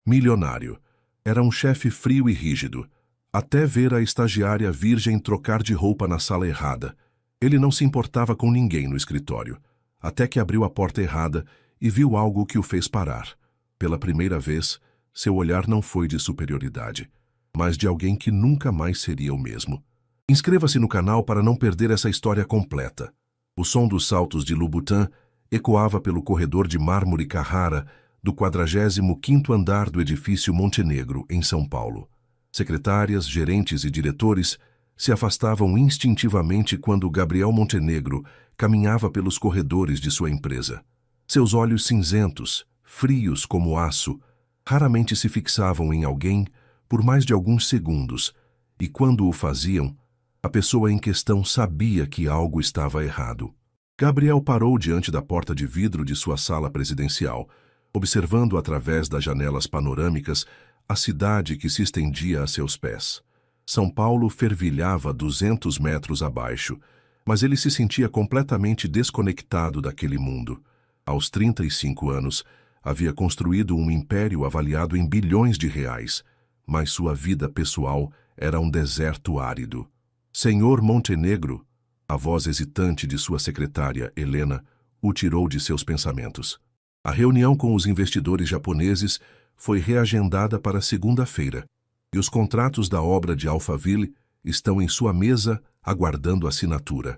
Milionário. Era um chefe frio e rígido. Até ver a estagiária virgem trocar de roupa na sala errada. Ele não se importava com ninguém no escritório. Até que abriu a porta errada e viu algo que o fez parar. Pela primeira vez, seu olhar não foi de superioridade, mas de alguém que nunca mais seria o mesmo. Inscreva-se no canal para não perder essa história completa. O som dos saltos de Louboutin ecoava pelo corredor de mármore Carrara do 45º andar do edifício Montenegro, em São Paulo. Secretárias, gerentes e diretores se afastavam instintivamente quando Gabriel Montenegro caminhava pelos corredores de sua empresa. Seus olhos cinzentos, frios como aço, raramente se fixavam em alguém por mais de alguns segundos, e quando o faziam, a pessoa em questão sabia que algo estava errado. Gabriel parou diante da porta de vidro de sua sala presidencial, observando através das janelas panorâmicas a cidade que se estendia a seus pés. São Paulo fervilhava 200 metros abaixo, mas ele se sentia completamente desconectado daquele mundo. Aos 35 anos, havia construído um império avaliado em bilhões de reais, mas sua vida pessoal era um deserto árido. Senhor Montenegro, a voz hesitante de sua secretária, Helena, o tirou de seus pensamentos. A reunião com os investidores japoneses foi reagendada para segunda-feira, e os contratos da obra de Alphaville estão em sua mesa aguardando assinatura.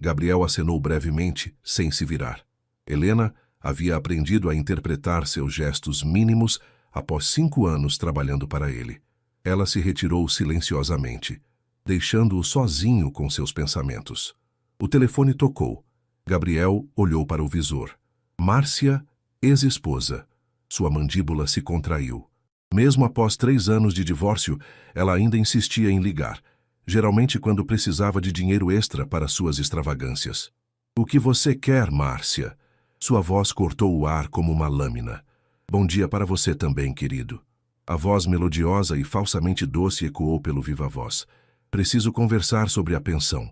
Gabriel acenou brevemente, sem se virar. Helena havia aprendido a interpretar seus gestos mínimos após 5 anos trabalhando para ele. Ela se retirou silenciosamente, deixando-o sozinho com seus pensamentos. O telefone tocou. Gabriel olhou para o visor. Márcia, ex-esposa. Sua mandíbula se contraiu. Mesmo após 3 anos de divórcio, ela ainda insistia em ligar, geralmente quando precisava de dinheiro extra para suas extravagâncias. O que você quer, Márcia? Sua voz cortou o ar como uma lâmina. Bom dia para você também, querido. A voz melodiosa e falsamente doce ecoou pelo viva-voz. Preciso conversar sobre a pensão.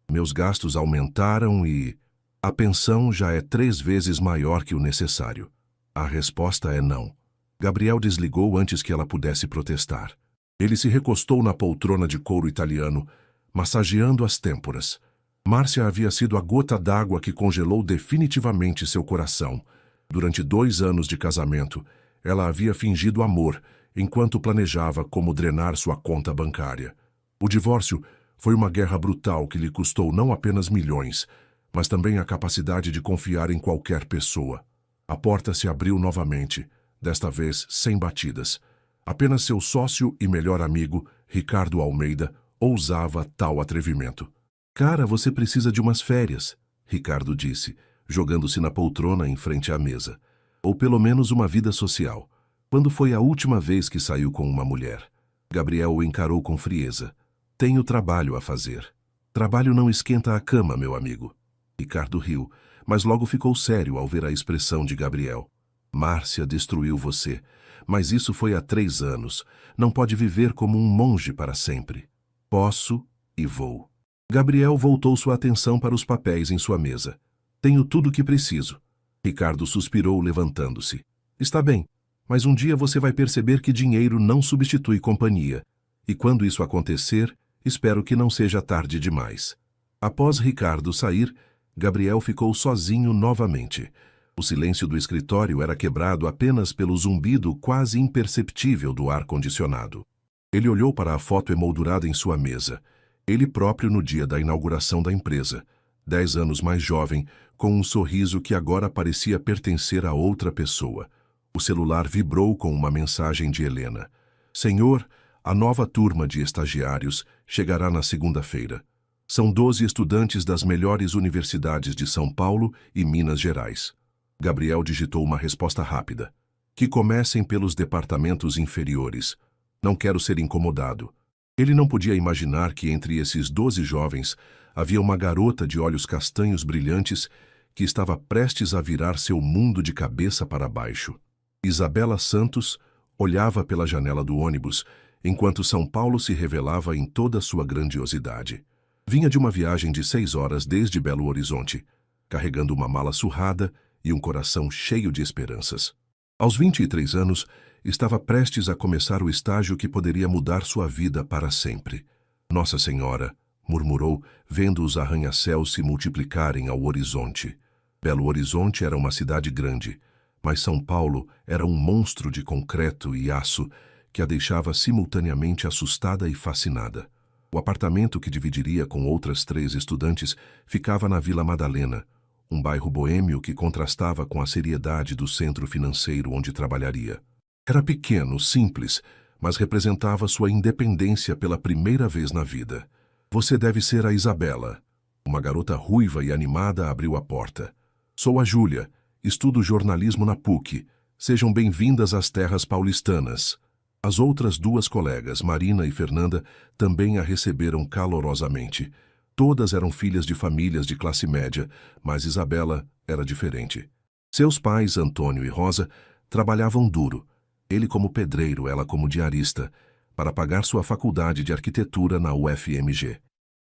Meus gastos aumentaram e... A pensão já é 3 vezes maior que o necessário. A resposta é não. Gabriel desligou antes que ela pudesse protestar. Ele se recostou na poltrona de couro italiano, massageando as têmporas. Márcia havia sido a gota d'água que congelou definitivamente seu coração. Durante 2 anos de casamento, ela havia fingido amor, enquanto planejava como drenar sua conta bancária. O divórcio foi uma guerra brutal que lhe custou não apenas milhões, mas também a capacidade de confiar em qualquer pessoa. A porta se abriu novamente, desta vez sem batidas. Apenas seu sócio e melhor amigo, Ricardo Almeida, ousava tal atrevimento. Cara, você precisa de umas férias, Ricardo disse, jogando-se na poltrona em frente à mesa. Ou pelo menos uma vida social. Quando foi a última vez que saiu com uma mulher? Gabriel o encarou com frieza. Tenho trabalho a fazer. Trabalho não esquenta a cama, meu amigo. Ricardo riu, mas logo ficou sério ao ver a expressão de Gabriel. Márcia destruiu você, mas isso foi há 3 anos. Não pode viver como um monge para sempre. Posso e vou. Gabriel voltou sua atenção para os papéis em sua mesa. Tenho tudo o que preciso. Ricardo suspirou, levantando-se. Está bem, mas um dia você vai perceber que dinheiro não substitui companhia. E quando isso acontecer, espero que não seja tarde demais. Após Ricardo sair, Gabriel ficou sozinho novamente. O silêncio do escritório era quebrado apenas pelo zumbido quase imperceptível do ar-condicionado. Ele olhou para a foto emoldurada em sua mesa. Ele próprio no dia da inauguração da empresa, 10 anos mais jovem, com um sorriso que agora parecia pertencer a outra pessoa. O celular vibrou com uma mensagem de Helena. Senhor, a nova turma de estagiários chegará na segunda-feira. São 12 estudantes das melhores universidades de São Paulo e Minas Gerais. Gabriel digitou uma resposta rápida. Que comecem pelos departamentos inferiores. Não quero ser incomodado. Ele não podia imaginar que entre esses 12 jovens havia uma garota de olhos castanhos brilhantes que estava prestes a virar seu mundo de cabeça para baixo. Isabela Santos olhava pela janela do ônibus, enquanto São Paulo se revelava em toda sua grandiosidade. Vinha de uma viagem de 6 horas desde Belo Horizonte, carregando uma mala surrada e um coração cheio de esperanças. Aos 23 anos, estava prestes a começar o estágio que poderia mudar sua vida para sempre. Nossa Senhora, murmurou, vendo os arranha-céus se multiplicarem ao horizonte. Belo Horizonte era uma cidade grande, mas São Paulo era um monstro de concreto e aço que a deixava simultaneamente assustada e fascinada. O apartamento que dividiria com outras 3 estudantes ficava na Vila Madalena, um bairro boêmio que contrastava com a seriedade do centro financeiro onde trabalharia. Era pequeno, simples, mas representava sua independência pela primeira vez na vida. Você deve ser a Isabela. Uma garota ruiva e animada abriu a porta. Sou a Júlia. Estudo jornalismo na PUC. Sejam bem-vindas às terras paulistanas. As outras 2 colegas, Marina e Fernanda, também a receberam calorosamente. Todas eram filhas de famílias de classe média, mas Isabela era diferente. Seus pais, Antônio e Rosa, trabalhavam duro. Ele como pedreiro, ela como diarista, para pagar sua faculdade de arquitetura na UFMG.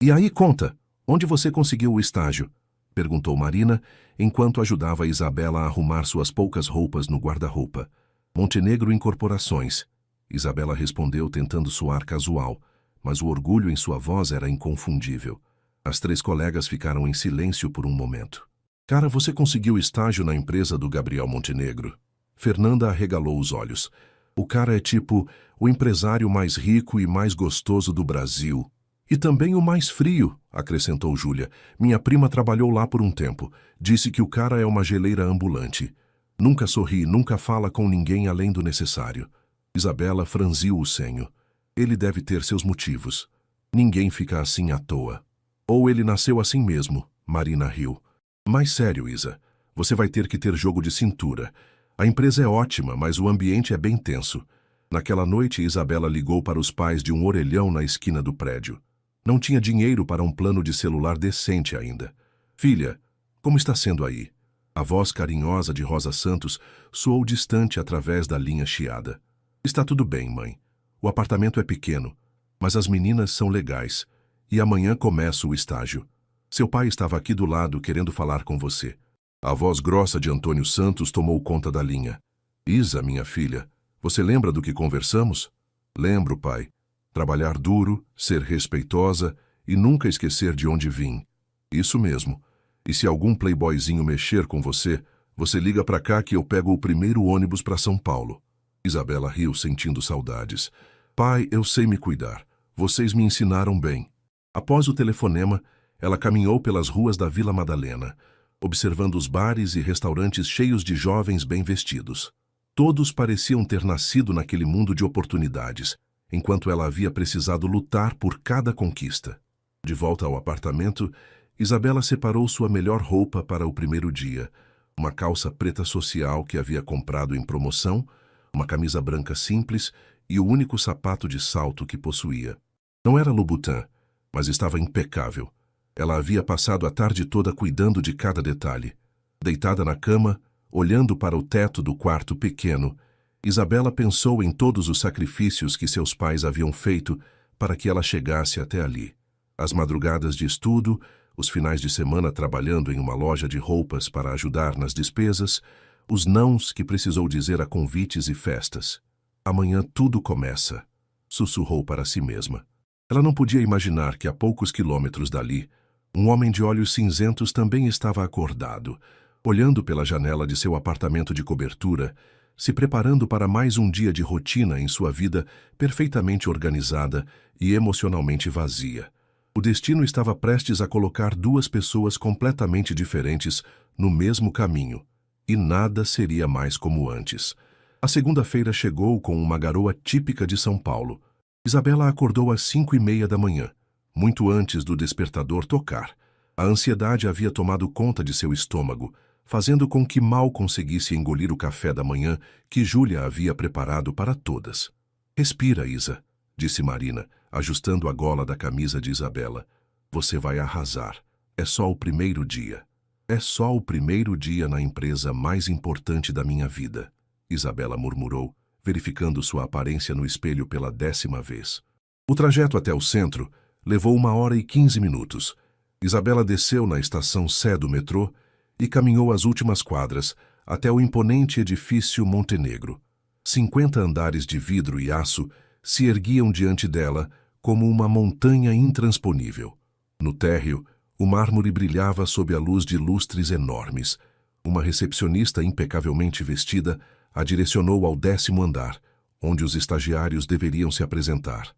E aí, conta, onde você conseguiu o estágio? Perguntou Marina, enquanto ajudava Isabela a arrumar suas poucas roupas no guarda-roupa. Montenegro Incorporações. Isabela respondeu tentando soar casual, mas o orgulho em sua voz era inconfundível. As 3 colegas ficaram em silêncio por um momento. Cara, você conseguiu estágio na empresa do Gabriel Montenegro? Fernanda arregalou os olhos. O cara é tipo o empresário mais rico e mais gostoso do Brasil. E também o mais frio, acrescentou Júlia. Minha prima trabalhou lá por um tempo. Disse que o cara é uma geleira ambulante. Nunca sorri, nunca fala com ninguém além do necessário. Isabela franziu o senho. Ele deve ter seus motivos. Ninguém fica assim à toa. Ou ele nasceu assim mesmo, Marina riu. Mas sério, Isa, você vai ter que ter jogo de cintura. A empresa é ótima, mas o ambiente é bem tenso. Naquela noite, Isabela ligou para os pais de um orelhão na esquina do prédio. Não tinha dinheiro para um plano de celular decente ainda. Filha, como está sendo aí? A voz carinhosa de Rosa Santos soou distante através da linha chiada. Está tudo bem, mãe. O apartamento é pequeno, mas as meninas são legais. E amanhã começa o estágio. Seu pai estava aqui do lado querendo falar com você. A voz grossa de Antônio Santos tomou conta da linha. Isa, minha filha, você lembra do que conversamos? Lembro, pai. Trabalhar duro, ser respeitosa e nunca esquecer de onde vim. Isso mesmo. E se algum playboyzinho mexer com você, você liga pra cá que eu pego o primeiro ônibus para São Paulo. Isabela riu, sentindo saudades. Pai, eu sei me cuidar. Vocês me ensinaram bem. Após o telefonema, ela caminhou pelas ruas da Vila Madalena, observando os bares e restaurantes cheios de jovens bem vestidos. Todos pareciam ter nascido naquele mundo de oportunidades, enquanto ela havia precisado lutar por cada conquista. De volta ao apartamento, Isabela separou sua melhor roupa para o primeiro dia, uma calça preta social que havia comprado em promoção, uma camisa branca simples e o único sapato de salto que possuía. Não era Louboutin, mas estava impecável. Ela havia passado a tarde toda cuidando de cada detalhe. Deitada na cama, olhando para o teto do quarto pequeno, Isabela pensou em todos os sacrifícios que seus pais haviam feito para que ela chegasse até ali. As madrugadas de estudo, os finais de semana trabalhando em uma loja de roupas para ajudar nas despesas, os nãos que precisou dizer a convites e festas. Amanhã tudo começa, sussurrou para si mesma. Ela não podia imaginar que a poucos quilômetros dali, um homem de olhos cinzentos também estava acordado, olhando pela janela de seu apartamento de cobertura, se preparando para mais um dia de rotina em sua vida perfeitamente organizada e emocionalmente vazia. O destino estava prestes a colocar 2 pessoas completamente diferentes no mesmo caminho, e nada seria mais como antes. A segunda-feira chegou com uma garoa típica de São Paulo. Isabela acordou às 5:30 da manhã, muito antes do despertador tocar. A ansiedade havia tomado conta de seu estômago, fazendo com que mal conseguisse engolir o café da manhã que Júlia havia preparado para todas. Respira, Isa, disse Marina, ajustando a gola da camisa de Isabela. Você vai arrasar. É só o primeiro dia. É só o primeiro dia na empresa mais importante da minha vida, Isabela murmurou, verificando sua aparência no espelho pela 10ª vez. O trajeto até o centro levou 1h15 minutos. Isabela desceu na estação Sé do metrô e caminhou as últimas quadras até o imponente edifício Montenegro. 50 andares de vidro e aço se erguiam diante dela como uma montanha intransponível. No térreo, o mármore brilhava sob a luz de lustres enormes. Uma recepcionista impecavelmente vestida a direcionou ao 10º andar, onde os estagiários deveriam se apresentar.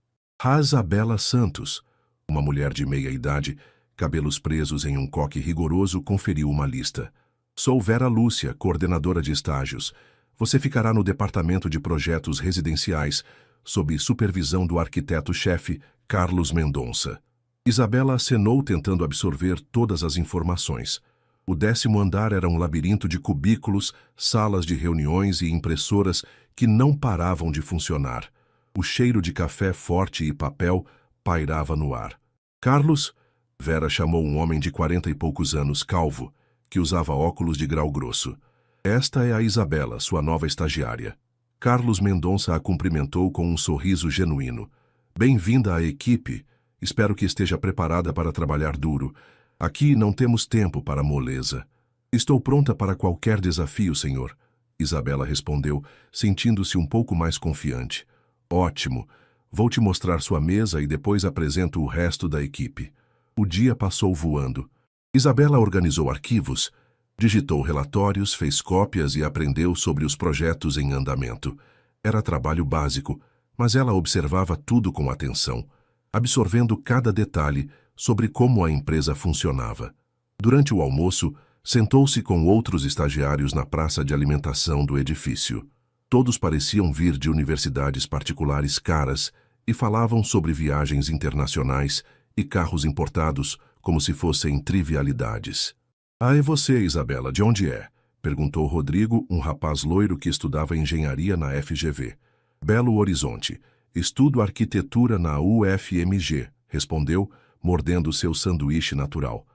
Isabela Santos, uma mulher de meia idade, cabelos presos em um coque rigoroso, conferiu uma lista. Sou Vera Lúcia, coordenadora de estágios. Você ficará no departamento de projetos residenciais, sob supervisão do arquiteto-chefe Carlos Mendonça. Isabela acenou tentando absorver todas as informações. O 10º andar era um labirinto de cubículos, salas de reuniões e impressoras que não paravam de funcionar. O cheiro de café forte e papel pairava no ar. Carlos, Vera chamou um homem de 40 e poucos anos, calvo, que usava óculos de grau grosso. Esta é a Isabela, sua nova estagiária. Carlos Mendonça a cumprimentou com um sorriso genuíno. Bem-vinda à equipe. Espero que esteja preparada para trabalhar duro. Aqui não temos tempo para moleza. Estou pronta para qualquer desafio, senhor. Isabela respondeu, sentindo-se um pouco mais confiante. Ótimo. Vou te mostrar sua mesa e depois apresento o resto da equipe. O dia passou voando. Isabela organizou arquivos, digitou relatórios, fez cópias e aprendeu sobre os projetos em andamento. Era trabalho básico, mas ela observava tudo com atenção, absorvendo cada detalhe sobre como a empresa funcionava. Durante o almoço, sentou-se com outros estagiários na praça de alimentação do edifício. Todos pareciam vir de universidades particulares caras e falavam sobre viagens internacionais e carros importados como se fossem trivialidades. É você, Isabela, de onde é? Perguntou Rodrigo, um rapaz loiro que estudava engenharia na FGV. Belo Horizonte. Estudo arquitetura na UFMG, respondeu, mordendo seu sanduíche natural.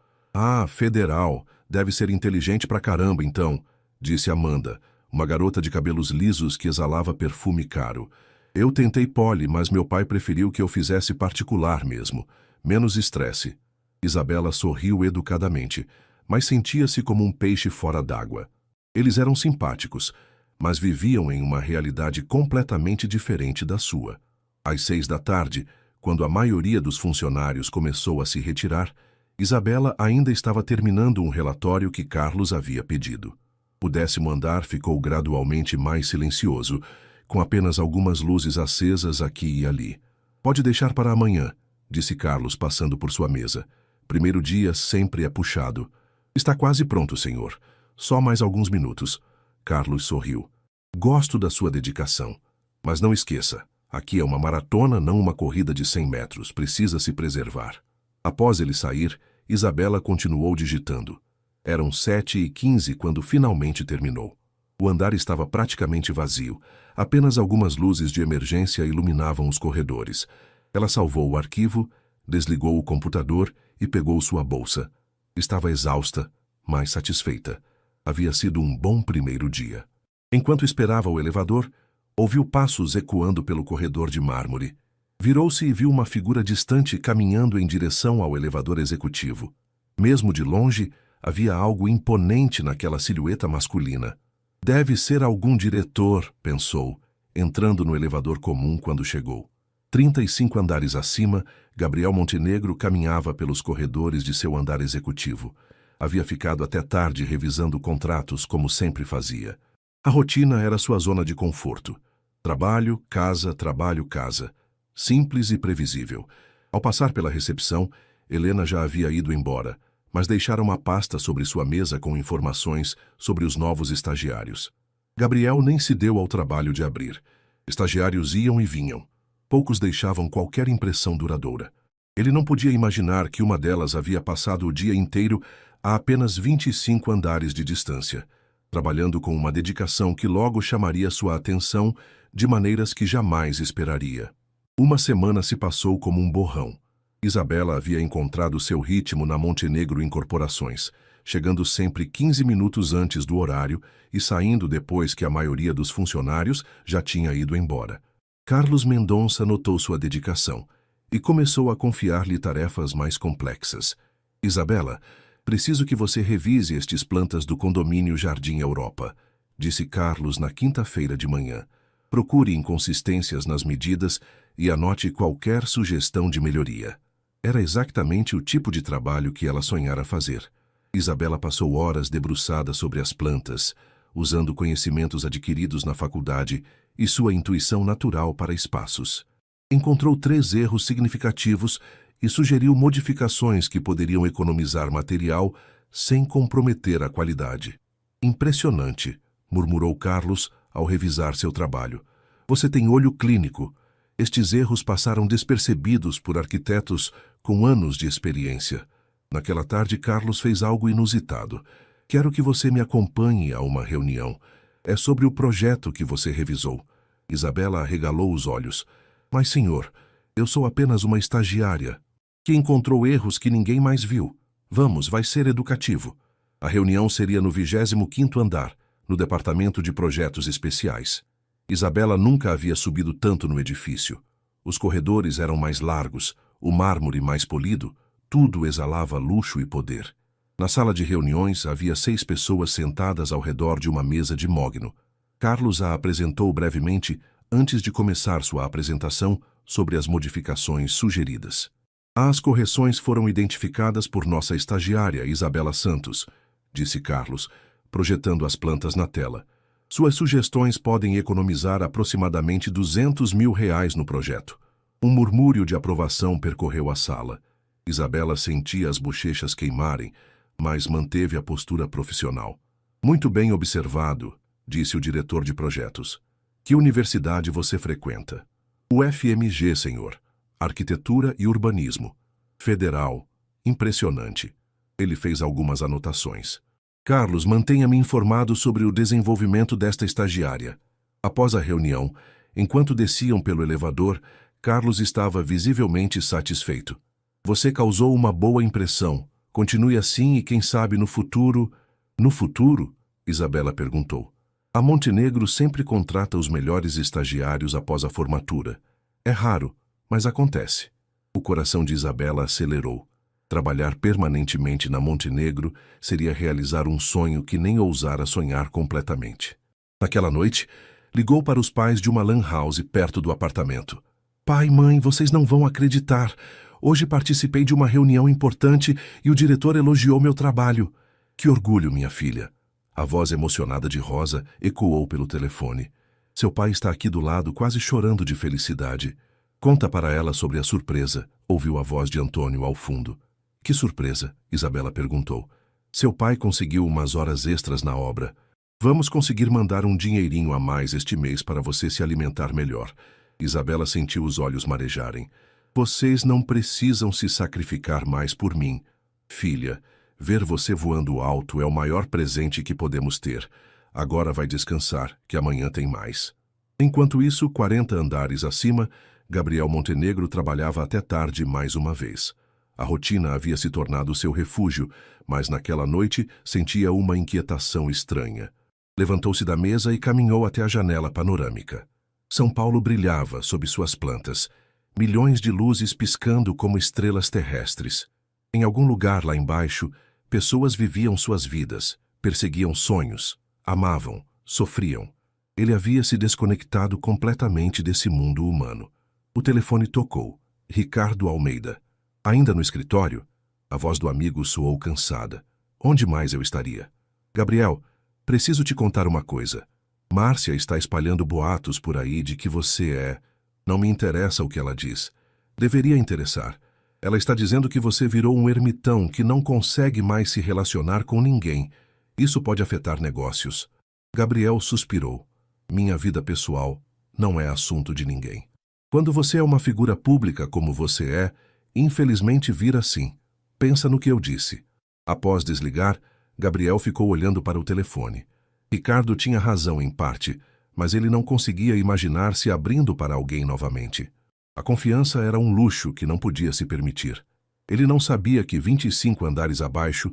Federal. Deve ser inteligente pra caramba, então, disse Amanda, uma garota de cabelos lisos que exalava perfume caro. Eu tentei poli, mas meu pai preferiu que eu fizesse particular mesmo. Menos estresse. Isabela sorriu educadamente, mas sentia-se como um peixe fora d'água. Eles eram simpáticos, mas viviam em uma realidade completamente diferente da sua. Às 6 da tarde, quando a maioria dos funcionários começou a se retirar, Isabela ainda estava terminando um relatório que Carlos havia pedido. O 10º andar ficou gradualmente mais silencioso, com apenas algumas luzes acesas aqui e ali. Pode deixar para amanhã, disse Carlos, passando por sua mesa. Primeiro dia sempre é puxado. Está quase pronto, senhor. Só mais alguns minutos. Carlos sorriu. Gosto da sua dedicação. Mas não esqueça, aqui é uma maratona, não uma corrida de 100 metros. Precisa se preservar. Após ele sair, Isabela continuou digitando. Eram 7h15 quando finalmente terminou. O andar estava praticamente vazio. Apenas algumas luzes de emergência iluminavam os corredores. Ela salvou o arquivo, desligou o computador e pegou sua bolsa. Estava exausta, mas satisfeita. Havia sido um bom primeiro dia. Enquanto esperava o elevador, ouviu passos ecoando pelo corredor de mármore. Virou-se e viu uma figura distante caminhando em direção ao elevador executivo. Mesmo de longe, havia algo imponente naquela silhueta masculina. Deve ser algum diretor, pensou, entrando no elevador comum quando chegou. 35 andares acima, Gabriel Montenegro caminhava pelos corredores de seu andar executivo. Havia ficado até tarde revisando contratos, como sempre fazia. A rotina era sua zona de conforto. Trabalho, casa, trabalho, casa. Simples e previsível. Ao passar pela recepção, Helena já havia ido embora, mas deixara uma pasta sobre sua mesa com informações sobre os novos estagiários. Gabriel nem se deu ao trabalho de abrir. Estagiários iam e vinham. Poucos deixavam qualquer impressão duradoura. Ele não podia imaginar que uma delas havia passado o dia inteiro a apenas 25 andares de distância, trabalhando com uma dedicação que logo chamaria sua atenção de maneiras que jamais esperaria. Uma semana se passou como um borrão. Isabela havia encontrado seu ritmo na Montenegro Incorporações, chegando sempre 15 minutos antes do horário e saindo depois que a maioria dos funcionários já tinha ido embora. Carlos Mendonça notou sua dedicação e começou a confiar-lhe tarefas mais complexas. Isabela, preciso que você revise estes plantas do condomínio Jardim Europa, disse Carlos na quinta-feira de manhã. Procure inconsistências nas medidas e anote qualquer sugestão de melhoria. Era exatamente o tipo de trabalho que ela sonhara fazer. Isabela passou horas debruçada sobre as plantas, usando conhecimentos adquiridos na faculdade e sua intuição natural para espaços. Encontrou 3 erros significativos e sugeriu modificações que poderiam economizar material sem comprometer a qualidade. Impressionante, murmurou Carlos ao revisar seu trabalho. Você tem olho clínico. Estes erros passaram despercebidos por arquitetos com anos de experiência. Naquela tarde, Carlos fez algo inusitado. Quero que você me acompanhe a uma reunião. É sobre o projeto que você revisou. Isabela arregalou os olhos. Mas, senhor, eu sou apenas uma estagiária que encontrou erros que ninguém mais viu. Vamos, vai ser educativo. A reunião seria no 25º andar, no departamento de projetos especiais. Isabela nunca havia subido tanto no edifício. Os corredores eram mais largos, o mármore mais polido, tudo exalava luxo e poder. Na sala de reuniões havia 6 pessoas sentadas ao redor de uma mesa de mogno. Carlos a apresentou brevemente antes de começar sua apresentação sobre as modificações sugeridas. As correções foram identificadas por nossa estagiária, Isabela Santos, disse Carlos, projetando as plantas na tela. Suas sugestões podem economizar aproximadamente R$200 mil no projeto. Um murmúrio de aprovação percorreu a sala. Isabela sentia as bochechas queimarem, mas manteve a postura profissional. Muito bem observado, disse o diretor de projetos. Que universidade você frequenta? O FMG, senhor. Arquitetura e Urbanismo. Federal. Impressionante. Ele fez algumas anotações. Carlos, mantenha-me informado sobre o desenvolvimento desta estagiária. Após a reunião, enquanto desciam pelo elevador, Carlos estava visivelmente satisfeito. Você causou uma boa impressão. Continue assim e quem sabe no futuro... No futuro? Isabela perguntou. A Montenegro sempre contrata os melhores estagiários após a formatura. É raro, mas acontece. O coração de Isabela acelerou. Trabalhar permanentemente na Montenegro seria realizar um sonho que nem ousara sonhar completamente. Naquela noite, ligou para os pais de uma lan house perto do apartamento. Pai, mãe, vocês não vão acreditar. Hoje participei de uma reunião importante e o diretor elogiou meu trabalho. Que orgulho, minha filha. A voz emocionada de Rosa ecoou pelo telefone. Seu pai está aqui do lado, quase chorando de felicidade. Conta para ela sobre a surpresa, ouviu a voz de Antônio ao fundo. Que surpresa? Isabela perguntou. Seu pai conseguiu umas horas extras na obra. Vamos conseguir mandar um dinheirinho a mais este mês para você se alimentar melhor. Isabela sentiu os olhos marejarem. Vocês não precisam se sacrificar mais por mim. Filha, ver você voando alto é o maior presente que podemos ter. Agora vai descansar, que amanhã tem mais. Enquanto isso, 40 andares acima, Gabriel Montenegro trabalhava até tarde mais uma vez. A rotina havia se tornado seu refúgio, mas naquela noite sentia uma inquietação estranha. Levantou-se da mesa e caminhou até a janela panorâmica. São Paulo brilhava sob suas plantas, milhões de luzes piscando como estrelas terrestres. Em algum lugar lá embaixo, pessoas viviam suas vidas, perseguiam sonhos, amavam, sofriam. Ele havia se desconectado completamente desse mundo humano. O telefone tocou. Ricardo Almeida. Ainda no escritório? A voz do amigo soou cansada. Onde mais eu estaria? Gabriel, preciso te contar uma coisa. Márcia está espalhando boatos por aí de que você é... Não me interessa o que ela diz. Deveria interessar. Ela está dizendo que você virou um ermitão que não consegue mais se relacionar com ninguém. Isso pode afetar negócios. Gabriel suspirou. Minha vida pessoal não é assunto de ninguém. Quando você é uma figura pública como você é, infelizmente vira assim. Pensa no que eu disse. Após desligar, Gabriel ficou olhando para o telefone. Ricardo tinha razão em parte, mas ele não conseguia imaginar se abrindo para alguém novamente. A confiança era um luxo que não podia se permitir. Ele não sabia que 25 andares abaixo,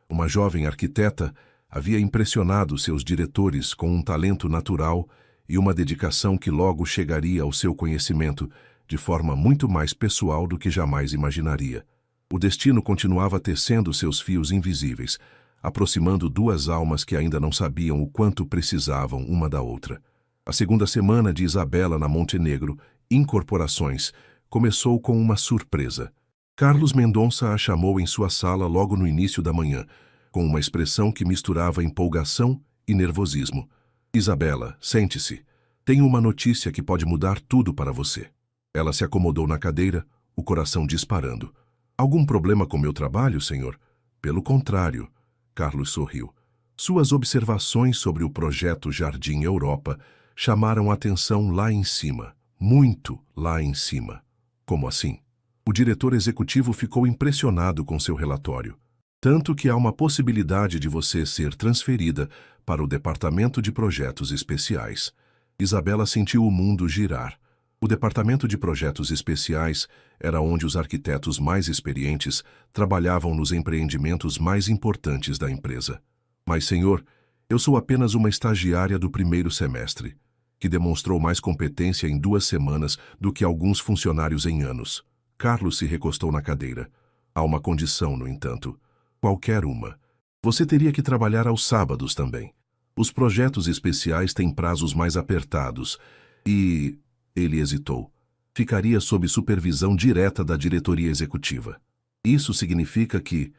uma jovem arquiteta havia impressionado seus diretores com um talento natural e uma dedicação que logo chegaria ao seu conhecimento de forma muito mais pessoal do que jamais imaginaria. O destino continuava tecendo seus fios invisíveis, aproximando 2 almas que ainda não sabiam o quanto precisavam uma da outra. A segunda semana de Isabela na Montenegro, Incorporações, começou com uma surpresa. Carlos Mendonça a chamou em sua sala logo no início da manhã, com uma expressão que misturava empolgação e nervosismo. Isabela, sente-se. Tenho uma notícia que pode mudar tudo para você. Ela se acomodou na cadeira, o coração disparando. Algum problema com meu trabalho, senhor? Pelo contrário, Carlos sorriu. Suas observações sobre o projeto Jardim Europa chamaram atenção lá em cima, muito lá em cima. Como assim? O diretor executivo ficou impressionado com seu relatório. Tanto que há uma possibilidade de você ser transferida para o Departamento de Projetos Especiais. Isabela sentiu o mundo girar. O Departamento de Projetos Especiais era onde os arquitetos mais experientes trabalhavam nos empreendimentos mais importantes da empresa. Mas, senhor, eu sou apenas uma estagiária do primeiro semestre, que demonstrou mais competência em 2 semanas do que alguns funcionários em anos. Carlos se recostou na cadeira. Há uma condição, no entanto. Qualquer uma. Você teria que trabalhar aos sábados também. Os projetos especiais têm prazos mais apertados e... Ele hesitou. Ficaria sob supervisão direta da diretoria executiva. Isso significa que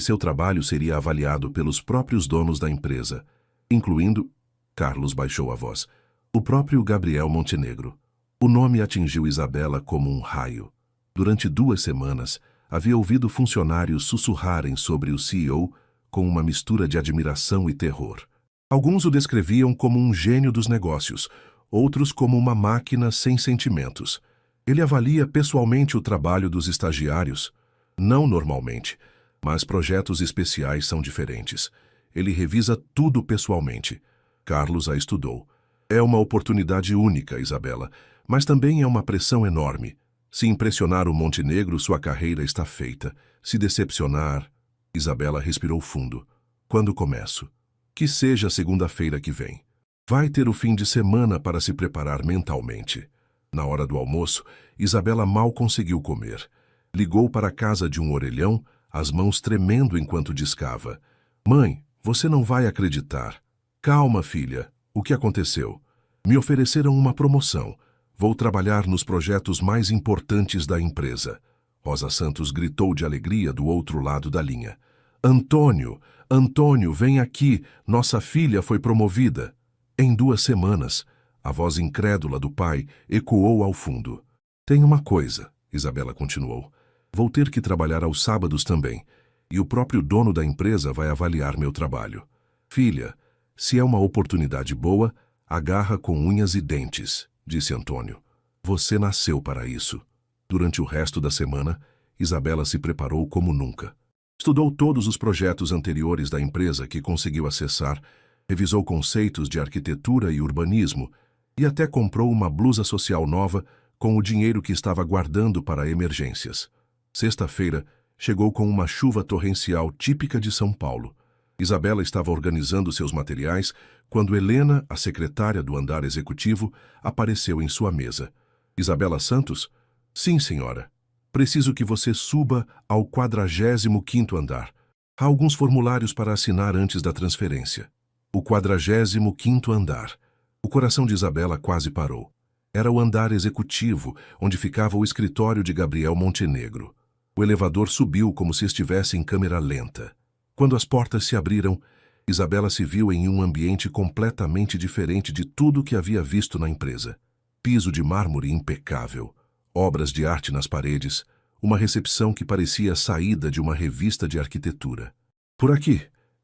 seu trabalho seria avaliado pelos próprios donos da empresa, incluindo... Carlos baixou a voz. O próprio Gabriel Montenegro. O nome atingiu Isabela como um raio. Durante 2 semanas, havia ouvido funcionários sussurrarem sobre o CEO com uma mistura de admiração e terror. Alguns o descreviam como um gênio dos negócios, outros como uma máquina sem sentimentos. Ele avalia pessoalmente o trabalho dos estagiários. Não normalmente, mas projetos especiais são diferentes. Ele revisa tudo pessoalmente. Carlos a estudou. É uma oportunidade única, Isabela, mas também é uma pressão enorme. Se impressionar o Montenegro, sua carreira está feita. Se decepcionar... Isabela respirou fundo. Quando começo? Que seja segunda-feira que vem. Vai ter o fim de semana para se preparar mentalmente. Na hora do almoço, Isabela mal conseguiu comer. Ligou para a casa de um orelhão, as mãos tremendo enquanto discava. Mãe, você não vai acreditar. Calma, filha. O que aconteceu? Me ofereceram uma promoção. Vou trabalhar nos projetos mais importantes da empresa. Rosa Santos gritou de alegria do outro lado da linha. Antônio, Antônio, vem aqui. Nossa filha foi promovida. Em 2 semanas, a voz incrédula do pai ecoou ao fundo. Tem uma coisa, Isabela continuou. Vou ter que trabalhar aos sábados também, e o próprio dono da empresa vai avaliar meu trabalho. Filha, se é uma oportunidade boa, agarra com unhas e dentes, disse Antônio. Você nasceu para isso. Durante o resto da semana, Isabela se preparou como nunca. Estudou todos os projetos anteriores da empresa que conseguiu acessar, revisou conceitos de arquitetura e urbanismo e até comprou uma blusa social nova com o dinheiro que estava guardando para emergências. Sexta-feira, chegou com uma chuva torrencial típica de São Paulo. Isabela estava organizando seus materiais quando Helena, a secretária do andar executivo, apareceu em sua mesa. Isabela Santos? Sim, senhora. Preciso que você suba ao 45º andar. Há alguns formulários para assinar antes da transferência. O 45º andar. O coração de Isabela quase parou. Era o andar executivo, onde ficava o escritório de Gabriel Montenegro. O elevador subiu como se estivesse em câmera lenta. Quando as portas se abriram, Isabela se viu em um ambiente completamente diferente de tudo que havia visto na empresa. Piso de mármore impecável, obras de arte nas paredes, uma recepção que parecia a saída de uma revista de arquitetura. Por aqui,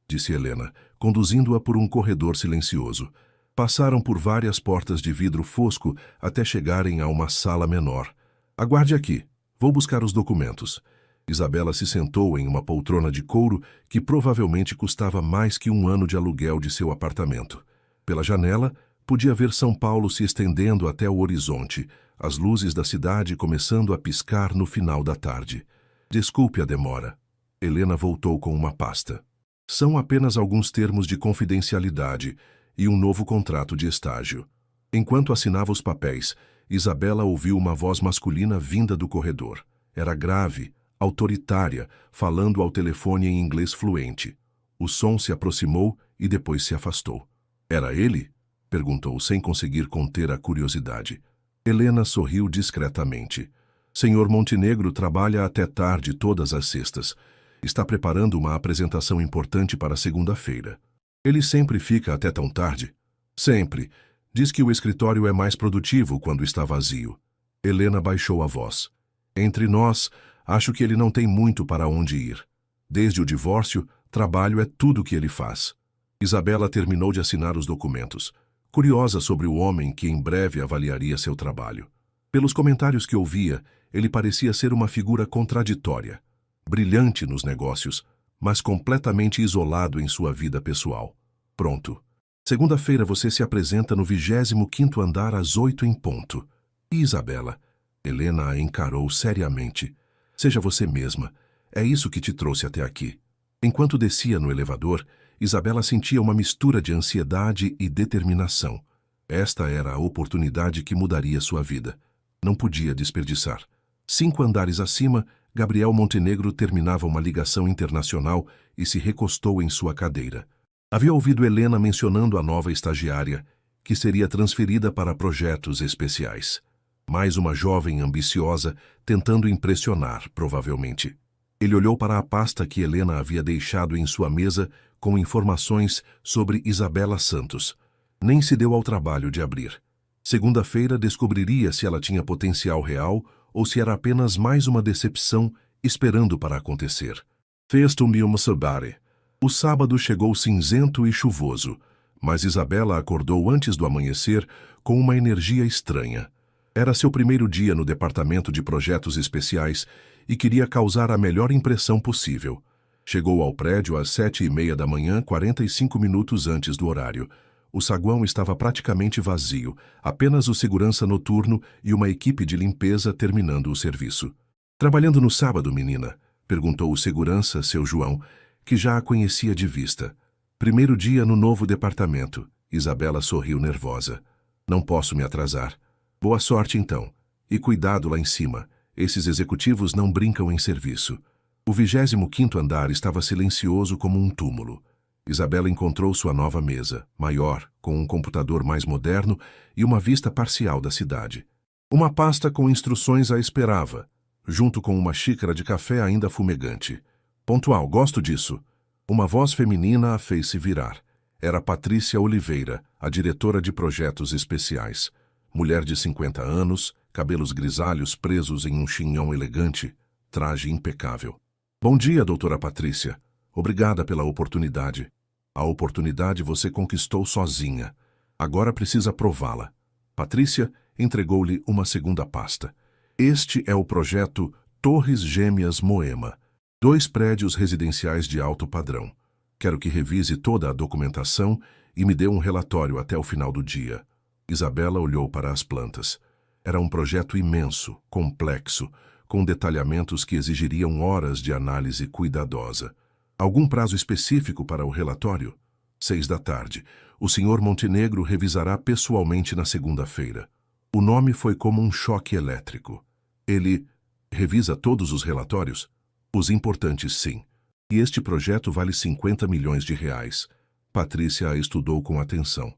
disse Helena, conduzindo-a por um corredor silencioso. Passaram por várias portas de vidro fosco até chegarem a uma sala menor. Aguarde aqui, vou buscar os documentos. Isabela se sentou em uma poltrona de couro que provavelmente custava mais que 1 ano de aluguel de seu apartamento. Pela janela, podia ver São Paulo se estendendo até o horizonte, as luzes da cidade começando a piscar no final da tarde. Desculpe a demora. Helena voltou com uma pasta. São apenas alguns termos de confidencialidade e um novo contrato de estágio. Enquanto assinava os papéis, Isabela ouviu uma voz masculina vinda do corredor. Era grave, autoritária, falando ao telefone em inglês fluente. O som se aproximou e depois se afastou. Era ele? Perguntou, sem conseguir conter a curiosidade. Helena sorriu discretamente. Senhor Montenegro trabalha até tarde todas as sextas. Está preparando uma apresentação importante para segunda-feira. Ele sempre fica até tão tarde? Sempre. Diz que o escritório é mais produtivo quando está vazio. Helena baixou a voz. Entre nós, acho que ele não tem muito para onde ir. Desde o divórcio, trabalho é tudo o que ele faz. Isabela terminou de assinar os documentos, curiosa sobre o homem que em breve avaliaria seu trabalho. Pelos comentários que ouvia, ele parecia ser uma figura contraditória, brilhante nos negócios, mas completamente isolado em sua vida pessoal. Pronto. Segunda-feira você se apresenta no 25º andar às 8 em ponto. E Isabela? Helena a encarou seriamente. Seja você mesma. É isso que te trouxe até aqui. Enquanto descia no elevador, Isabela sentia uma mistura de ansiedade e determinação. Esta era a oportunidade que mudaria sua vida. Não podia desperdiçar. 5 andares acima, Gabriel Montenegro terminava uma ligação internacional e se recostou em sua cadeira. Havia ouvido Helena mencionando a nova estagiária, que seria transferida para projetos especiais. Mais uma jovem ambiciosa, tentando impressionar, provavelmente. Ele olhou para a pasta que Helena havia deixado em sua mesa com informações sobre Isabela Santos. Nem se deu ao trabalho de abrir. Segunda-feira descobriria se ela tinha potencial real ou se era apenas mais uma decepção esperando para acontecer. Fez-me uma sabare. O sábado chegou cinzento e chuvoso, mas Isabela acordou antes do amanhecer com uma energia estranha. Era seu primeiro dia no departamento de projetos especiais e queria causar a melhor impressão possível. Chegou ao prédio às 7h30 da manhã, 45 minutos antes do horário. O saguão estava praticamente vazio, apenas o segurança noturno e uma equipe de limpeza terminando o serviço. Trabalhando no sábado, menina? Perguntou o segurança, seu João, que já a conhecia de vista. Primeiro dia no novo departamento. Isabela sorriu nervosa. Não posso me atrasar. Boa sorte, então. E cuidado lá em cima. Esses executivos não brincam em serviço. O 25º andar estava silencioso como um túmulo. Isabela encontrou sua nova mesa, maior, com um computador mais moderno e uma vista parcial da cidade. Uma pasta com instruções a esperava, junto com uma xícara de café ainda fumegante. Pontual, gosto disso. Uma voz feminina a fez se virar. Era Patrícia Oliveira, a diretora de projetos especiais. Mulher de 50 anos, cabelos grisalhos presos em um chignon elegante, traje impecável. Bom dia, doutora Patrícia. Obrigada pela oportunidade. A oportunidade você conquistou sozinha. Agora precisa prová-la. Patrícia entregou-lhe uma segunda pasta. Este é o projeto Torres Gêmeas Moema. 2 prédios residenciais de alto padrão. Quero que revise toda a documentação e me dê um relatório até o final do dia. Isabela olhou para as plantas. Era um projeto imenso, complexo, com detalhamentos que exigiriam horas de análise cuidadosa. Algum prazo específico para o relatório? 6 da tarde. O senhor Montenegro revisará pessoalmente na segunda-feira. O nome foi como um choque elétrico. Ele revisa todos os relatórios? Os importantes, sim. E este projeto vale 50 milhões de reais. Patrícia a estudou com atenção.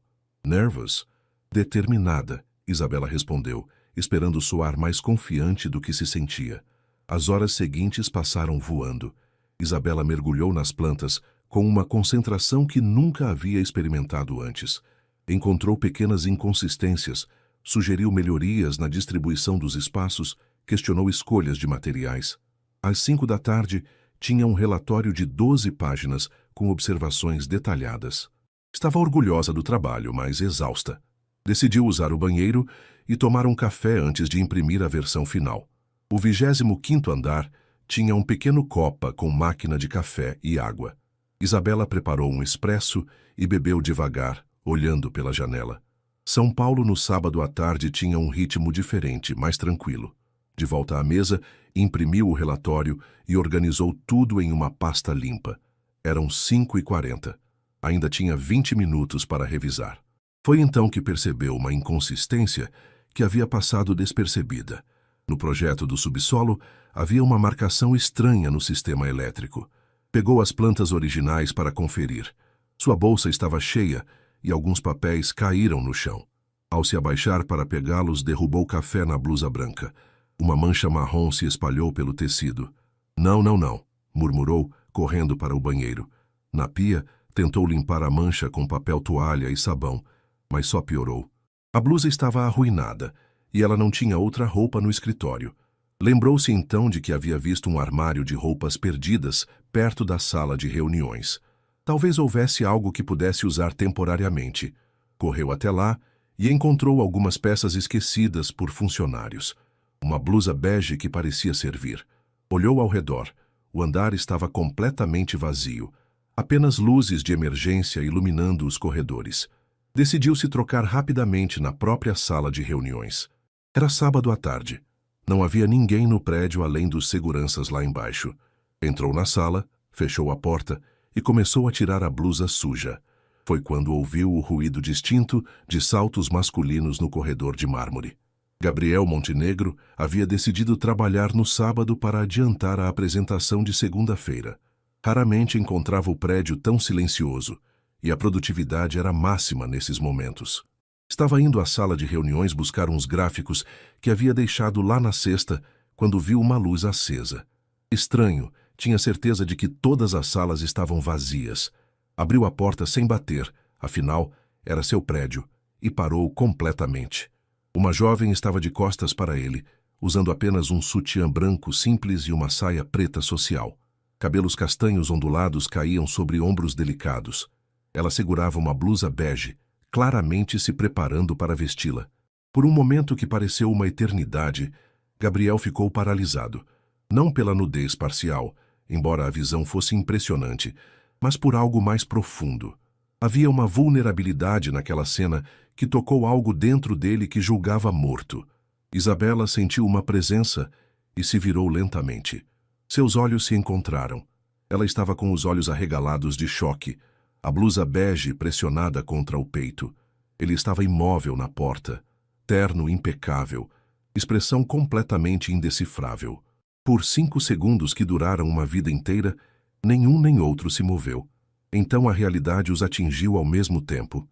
Nervous? Determinada, Isabela respondeu, esperando soar mais confiante do que se sentia. As horas seguintes passaram voando. Isabela mergulhou nas plantas com uma concentração que nunca havia experimentado antes. Encontrou pequenas inconsistências, sugeriu melhorias na distribuição dos espaços, questionou escolhas de materiais. Às 5 da tarde, tinha um relatório de 12 páginas com observações detalhadas. Estava orgulhosa do trabalho, mas exausta. Decidiu usar o banheiro e tomar um café antes de imprimir a versão final. O 25º andar tinha um pequeno copa com máquina de café e água. Isabela preparou um expresso e bebeu devagar, olhando pela janela. São Paulo no sábado à tarde tinha um ritmo diferente, mais tranquilo. De volta à mesa, imprimiu o relatório e organizou tudo em uma pasta limpa. Eram 5h40. Ainda tinha 20 minutos para revisar. Foi então que percebeu uma inconsistência que havia passado despercebida. No projeto do subsolo, havia uma marcação estranha no sistema elétrico. Pegou as plantas originais para conferir. Sua bolsa estava cheia e alguns papéis caíram no chão. Ao se abaixar para pegá-los, derrubou café na blusa branca. Uma mancha marrom se espalhou pelo tecido. Não, não, não, murmurou, correndo para o banheiro. Na pia, tentou limpar a mancha com papel toalha e sabão, mas só piorou. A blusa estava arruinada e ela não tinha outra roupa no escritório. Lembrou-se então de que havia visto um armário de roupas perdidas perto da sala de reuniões. Talvez houvesse algo que pudesse usar temporariamente. Correu até lá e encontrou algumas peças esquecidas por funcionários. Uma blusa bege que parecia servir. Olhou ao redor. O andar estava completamente vazio. Apenas luzes de emergência iluminando os corredores. Decidiu se trocar rapidamente na própria sala de reuniões. Era sábado à tarde. Não havia ninguém no prédio além dos seguranças lá embaixo. Entrou na sala, fechou a porta e começou a tirar a blusa suja. Foi quando ouviu o ruído distinto de saltos masculinos no corredor de mármore. Gabriel Montenegro havia decidido trabalhar no sábado para adiantar a apresentação de segunda-feira. Raramente encontrava o prédio tão silencioso, e a produtividade era máxima nesses momentos. Estava indo à sala de reuniões buscar uns gráficos que havia deixado lá na cesta quando viu uma luz acesa. Estranho, tinha certeza de que todas as salas estavam vazias. Abriu a porta sem bater, afinal, era seu prédio, e parou completamente. Uma jovem estava de costas para ele, usando apenas um sutiã branco simples e uma saia preta social. Cabelos castanhos ondulados caíam sobre ombros delicados. Ela segurava uma blusa bege, claramente se preparando para vesti-la. Por um momento que pareceu uma eternidade, Gabriel ficou paralisado. Não pela nudez parcial, embora a visão fosse impressionante, mas por algo mais profundo. Havia uma vulnerabilidade naquela cena que tocou algo dentro dele que julgava morto. Isabela sentiu uma presença e se virou lentamente. Seus olhos se encontraram. Ela estava com os olhos arregalados de choque, a blusa bege pressionada contra o peito. Ele estava imóvel na porta, terno impecável, expressão completamente indecifrável. Por 5 segundos que duraram uma vida inteira, nenhum nem outro se moveu. Então a realidade os atingiu ao mesmo tempo.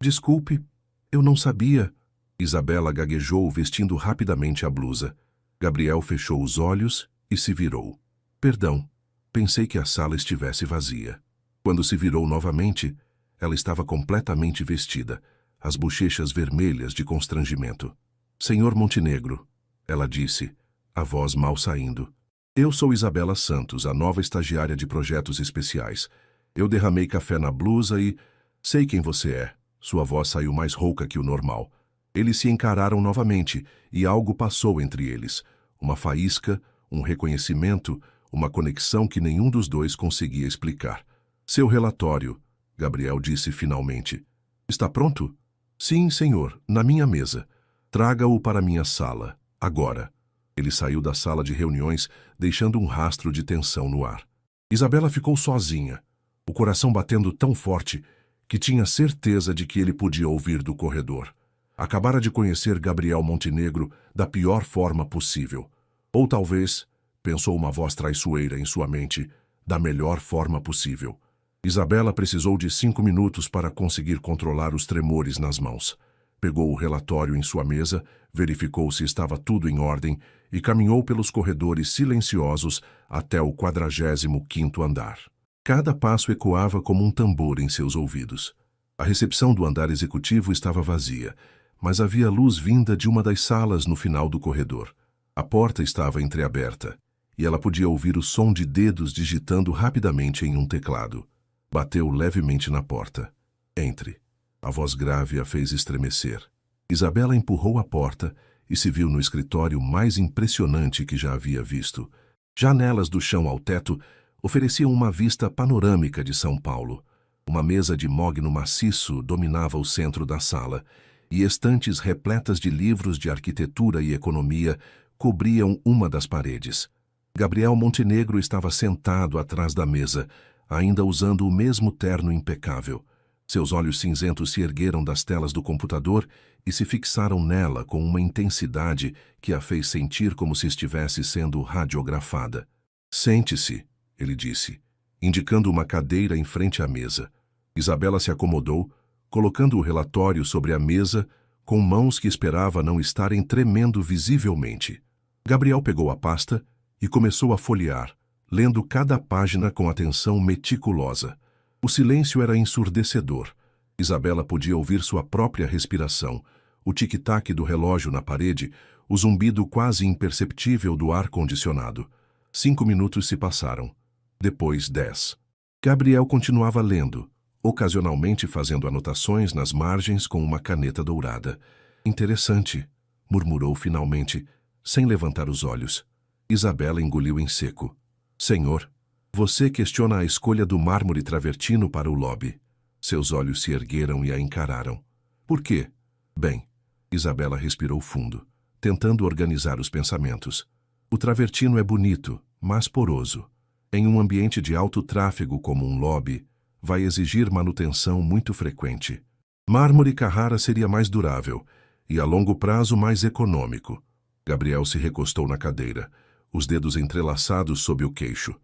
Desculpe, eu não sabia. Isabela gaguejou, vestindo rapidamente a blusa. Gabriel fechou os olhos e se virou. Perdão, pensei que a sala estivesse vazia. Quando se virou novamente, ela estava completamente vestida, as bochechas vermelhas de constrangimento. Senhor Montenegro, ela disse, a voz mal saindo. Eu sou Isabela Santos, a nova estagiária de projetos especiais. Eu derramei café na blusa e... Sei quem você é. Sua voz saiu mais rouca que o normal. Eles se encararam novamente e algo passou entre eles. Uma faísca, um reconhecimento, uma conexão que nenhum dos dois conseguia explicar. Seu relatório, Gabriel disse finalmente. Está pronto? Sim, senhor, na minha mesa. Traga-o para minha sala, agora. Ele saiu da sala de reuniões, deixando um rastro de tensão no ar. Isabela ficou sozinha, o coração batendo tão forte que tinha certeza de que ele podia ouvir do corredor. Acabara de conhecer Gabriel Montenegro da pior forma possível. Ou talvez, pensou uma voz traiçoeira em sua mente, da melhor forma possível. Isabela precisou de 5 minutos para conseguir controlar os tremores nas mãos. Pegou o relatório em sua mesa, verificou se estava tudo em ordem e caminhou pelos corredores silenciosos até o 45º andar. Cada passo ecoava como um tambor em seus ouvidos. A recepção do andar executivo estava vazia, mas havia luz vinda de uma das salas no final do corredor. A porta estava entreaberta, e ela podia ouvir o som de dedos digitando rapidamente em um teclado. Bateu levemente na porta. Entre. A voz grave a fez estremecer. Isabela empurrou a porta e se viu no escritório mais impressionante que já havia visto. Janelas do chão ao teto ofereciam uma vista panorâmica de São Paulo. Uma mesa de mogno maciço dominava o centro da sala, e estantes repletas de livros de arquitetura e economia cobriam uma das paredes. Gabriel Montenegro estava sentado atrás da mesa, ainda usando o mesmo terno impecável. Seus olhos cinzentos se ergueram das telas do computador e se fixaram nela com uma intensidade que a fez sentir como se estivesse sendo radiografada. Sente-se, ele disse, indicando uma cadeira em frente à mesa. Isabela se acomodou, colocando o relatório sobre a mesa, com mãos que esperava não estarem tremendo visivelmente. Gabriel pegou a pasta e começou a folhear, lendo cada página com atenção meticulosa. O silêncio era ensurdecedor. Isabela podia ouvir sua própria respiração, o tic-tac do relógio na parede, o zumbido quase imperceptível do ar-condicionado. 5 minutos se passaram. Depois 10. Gabriel continuava lendo, ocasionalmente fazendo anotações nas margens com uma caneta dourada. Interessante, murmurou finalmente, sem levantar os olhos. Isabela engoliu em seco. Senhor, você questiona a escolha do mármore travertino para o lobby. Seus olhos se ergueram e a encararam. Por quê? Bem, Isabela respirou fundo, tentando organizar os pensamentos. O travertino é bonito, mas poroso. Em um ambiente de alto tráfego como um lobby, vai exigir manutenção muito frequente. Mármore Carrara seria mais durável e, a longo prazo, mais econômico. Gabriel se recostou na cadeira, os dedos entrelaçados sob o queixo.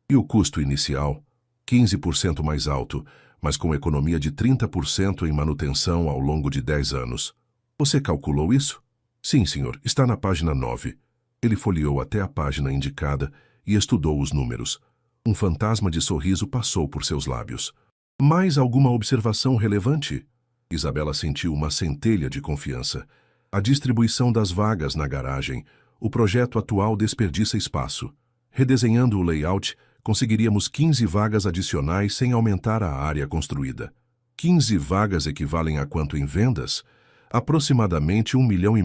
E o custo inicial? 15% mais alto, mas com economia de 30% em manutenção ao longo de 10 anos. Você calculou isso? Sim, senhor, está na página 9. Ele folheou até a página indicada e estudou os números. Um fantasma de sorriso passou por seus lábios. Mais alguma observação relevante? Isabela sentiu uma centelha de confiança. A distribuição das vagas na garagem. O projeto atual desperdiça espaço. Redesenhando o layout, conseguiríamos 15 vagas adicionais sem aumentar a área construída. 15 vagas equivalem a quanto em vendas? Aproximadamente R$ 1,5 milhão,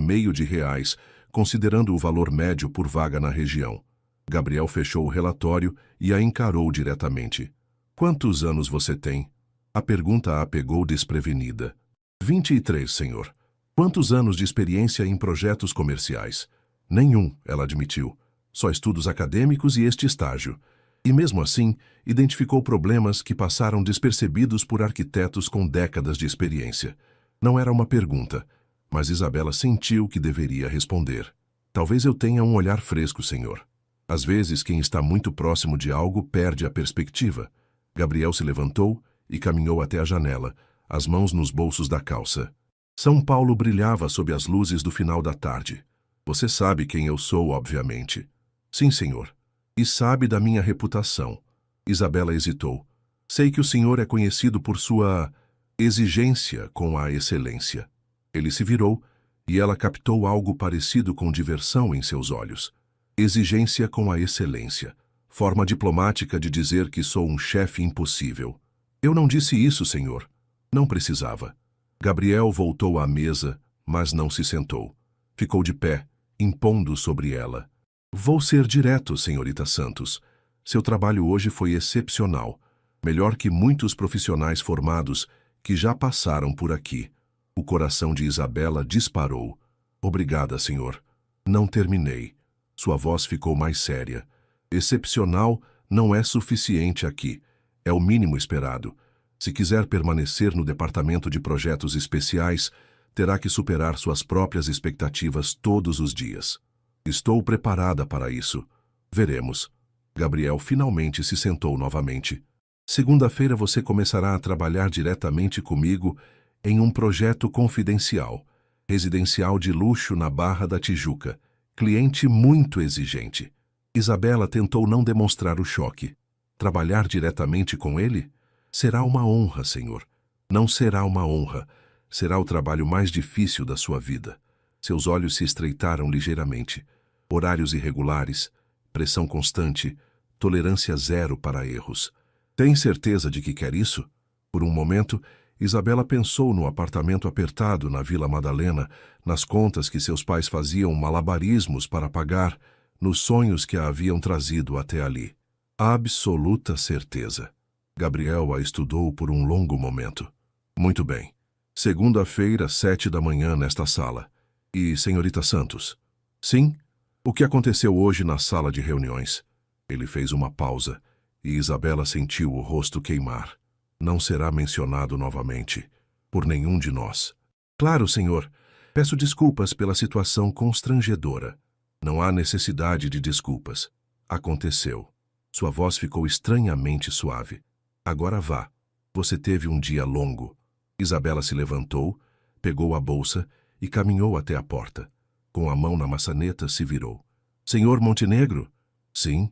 considerando o valor médio por vaga na região. Gabriel fechou o relatório e a encarou diretamente. Quantos anos você tem? A pergunta a pegou desprevenida. 23, senhor. Quantos anos de experiência em projetos comerciais? Nenhum, ela admitiu. Só estudos acadêmicos e este estágio. E mesmo assim, identificou problemas que passaram despercebidos por arquitetos com décadas de experiência. Não era uma pergunta, mas Isabela sentiu que deveria responder. Talvez eu tenha um olhar fresco, senhor. Às vezes, quem está muito próximo de algo perde a perspectiva. Gabriel se levantou e caminhou até a janela, as mãos nos bolsos da calça. São Paulo brilhava sob as luzes do final da tarde. Você sabe quem eu sou, obviamente. Sim, senhor. E sabe da minha reputação. Isabela hesitou. Sei que o senhor é conhecido por sua exigência com a excelência. Ele se virou e ela captou algo parecido com diversão em seus olhos. Exigência com a excelência. Forma diplomática de dizer que sou um chefe impossível. Eu não disse isso, senhor. Não precisava. Gabriel voltou à mesa, mas não se sentou. Ficou de pé, impondo sobre ela. Vou ser direto, senhorita Santos. Seu trabalho hoje foi excepcional. Melhor que muitos profissionais formados que já passaram por aqui. O coração de Isabela disparou. Obrigada, senhor. Não terminei. Sua voz ficou mais séria. Excepcional não é suficiente aqui. É o mínimo esperado. Se quiser permanecer no departamento de projetos especiais, terá que superar suas próprias expectativas todos os dias. Estou preparada para isso. Veremos. Gabriel finalmente se sentou novamente. Segunda-feira você começará a trabalhar diretamente comigo em um projeto confidencial, residencial de luxo na Barra da Tijuca. Cliente muito exigente. Isabela tentou não demonstrar o choque. Trabalhar diretamente com ele? Será uma honra, senhor. Não será uma honra. Será o trabalho mais difícil da sua vida. Seus olhos se estreitaram ligeiramente. Horários irregulares, pressão constante, tolerância zero para erros. Tem certeza de que quer isso? Por um momento, Isabela pensou no apartamento apertado na Vila Madalena, nas contas que seus pais faziam malabarismos para pagar, nos sonhos que a haviam trazido até ali. Absoluta certeza. Gabriel a estudou por um longo momento. Muito bem. Segunda-feira, 7 da manhã, nesta sala. E, senhorita Santos? Sim? O que aconteceu hoje na sala de reuniões? Ele fez uma pausa, e Isabela sentiu o rosto queimar. Não será mencionado novamente, por nenhum de nós. Claro, senhor. Peço desculpas pela situação constrangedora. Não há necessidade de desculpas. Aconteceu. Sua voz ficou estranhamente suave. Agora vá. Você teve um dia longo. Isabela se levantou, pegou a bolsa e caminhou até a porta. Com a mão na maçaneta, se virou. Senhor Montenegro? Sim.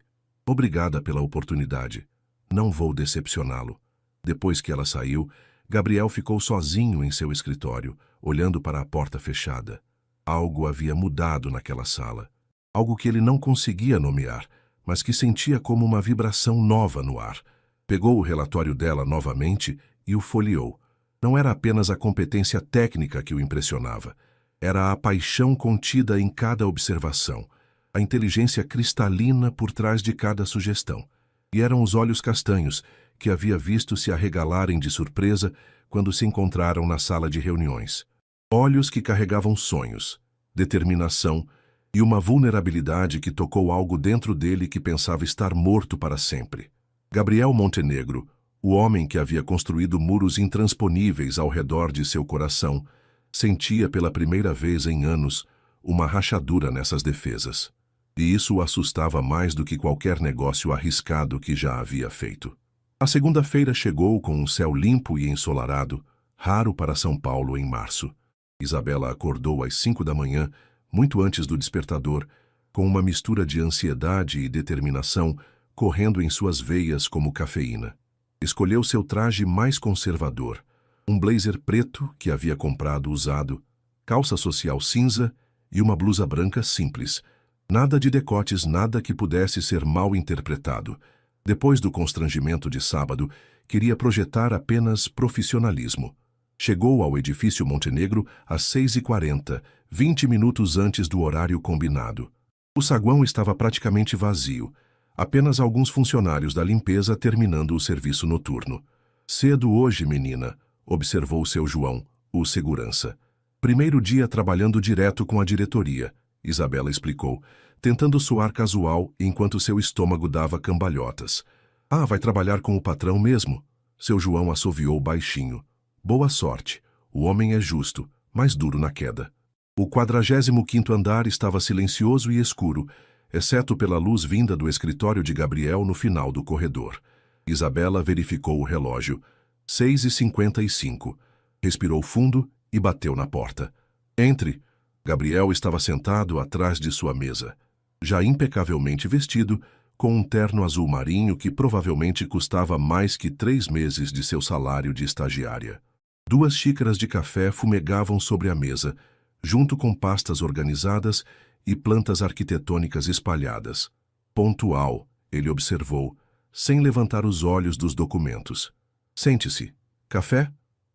Obrigada pela oportunidade. Não vou decepcioná-lo. Depois que ela saiu, Gabriel ficou sozinho em seu escritório, olhando para a porta fechada. Algo havia mudado naquela sala. Algo que ele não conseguia nomear, mas que sentia como uma vibração nova no ar. Pegou o relatório dela novamente e o folheou. Não era apenas a competência técnica que o impressionava. Era a paixão contida em cada observação, a inteligência cristalina por trás de cada sugestão. E eram os olhos castanhos que havia visto se arregalarem de surpresa quando se encontraram na sala de reuniões. Olhos que carregavam sonhos, determinação e uma vulnerabilidade que tocou algo dentro dele que pensava estar morto para sempre. Gabriel Montenegro, o homem que havia construído muros intransponíveis ao redor de seu coração, sentia pela primeira vez em anos uma rachadura nessas defesas. E isso o assustava mais do que qualquer negócio arriscado que já havia feito. A segunda-feira chegou com um céu limpo e ensolarado, raro para São Paulo em março. Isabela acordou às 5 da manhã, muito antes do despertador, com uma mistura de ansiedade e determinação correndo em suas veias como cafeína. Escolheu seu traje mais conservador, um blazer preto que havia comprado usado, calça social cinza e uma blusa branca simples. Nada de decotes, nada que pudesse ser mal interpretado. Depois do constrangimento de sábado, queria projetar apenas profissionalismo. Chegou ao edifício Montenegro às 6h40, 20 minutos antes do horário combinado. O saguão estava praticamente vazio, apenas alguns funcionários da limpeza terminando o serviço noturno. Cedo hoje, menina, observou seu João, o segurança. Primeiro dia trabalhando direto com a diretoria, Isabela explicou, tentando soar casual enquanto seu estômago dava cambalhotas. Ah, vai trabalhar com o patrão mesmo? Seu João assoviou baixinho. Boa sorte. O homem é justo, mas duro na queda. O 45º andar estava silencioso e escuro, exceto pela luz vinda do escritório de Gabriel no final do corredor. Isabela verificou o relógio. 6h55. Respirou fundo e bateu na porta. Entre. Gabriel estava sentado atrás de sua mesa, já impecavelmente vestido, com um terno azul marinho que provavelmente custava mais que 3 meses de seu salário de estagiária. 2 xícaras de café fumegavam sobre a mesa, junto com pastas organizadas e plantas arquitetônicas espalhadas. Pontual, ele observou, sem levantar os olhos dos documentos. Sente-se. Café?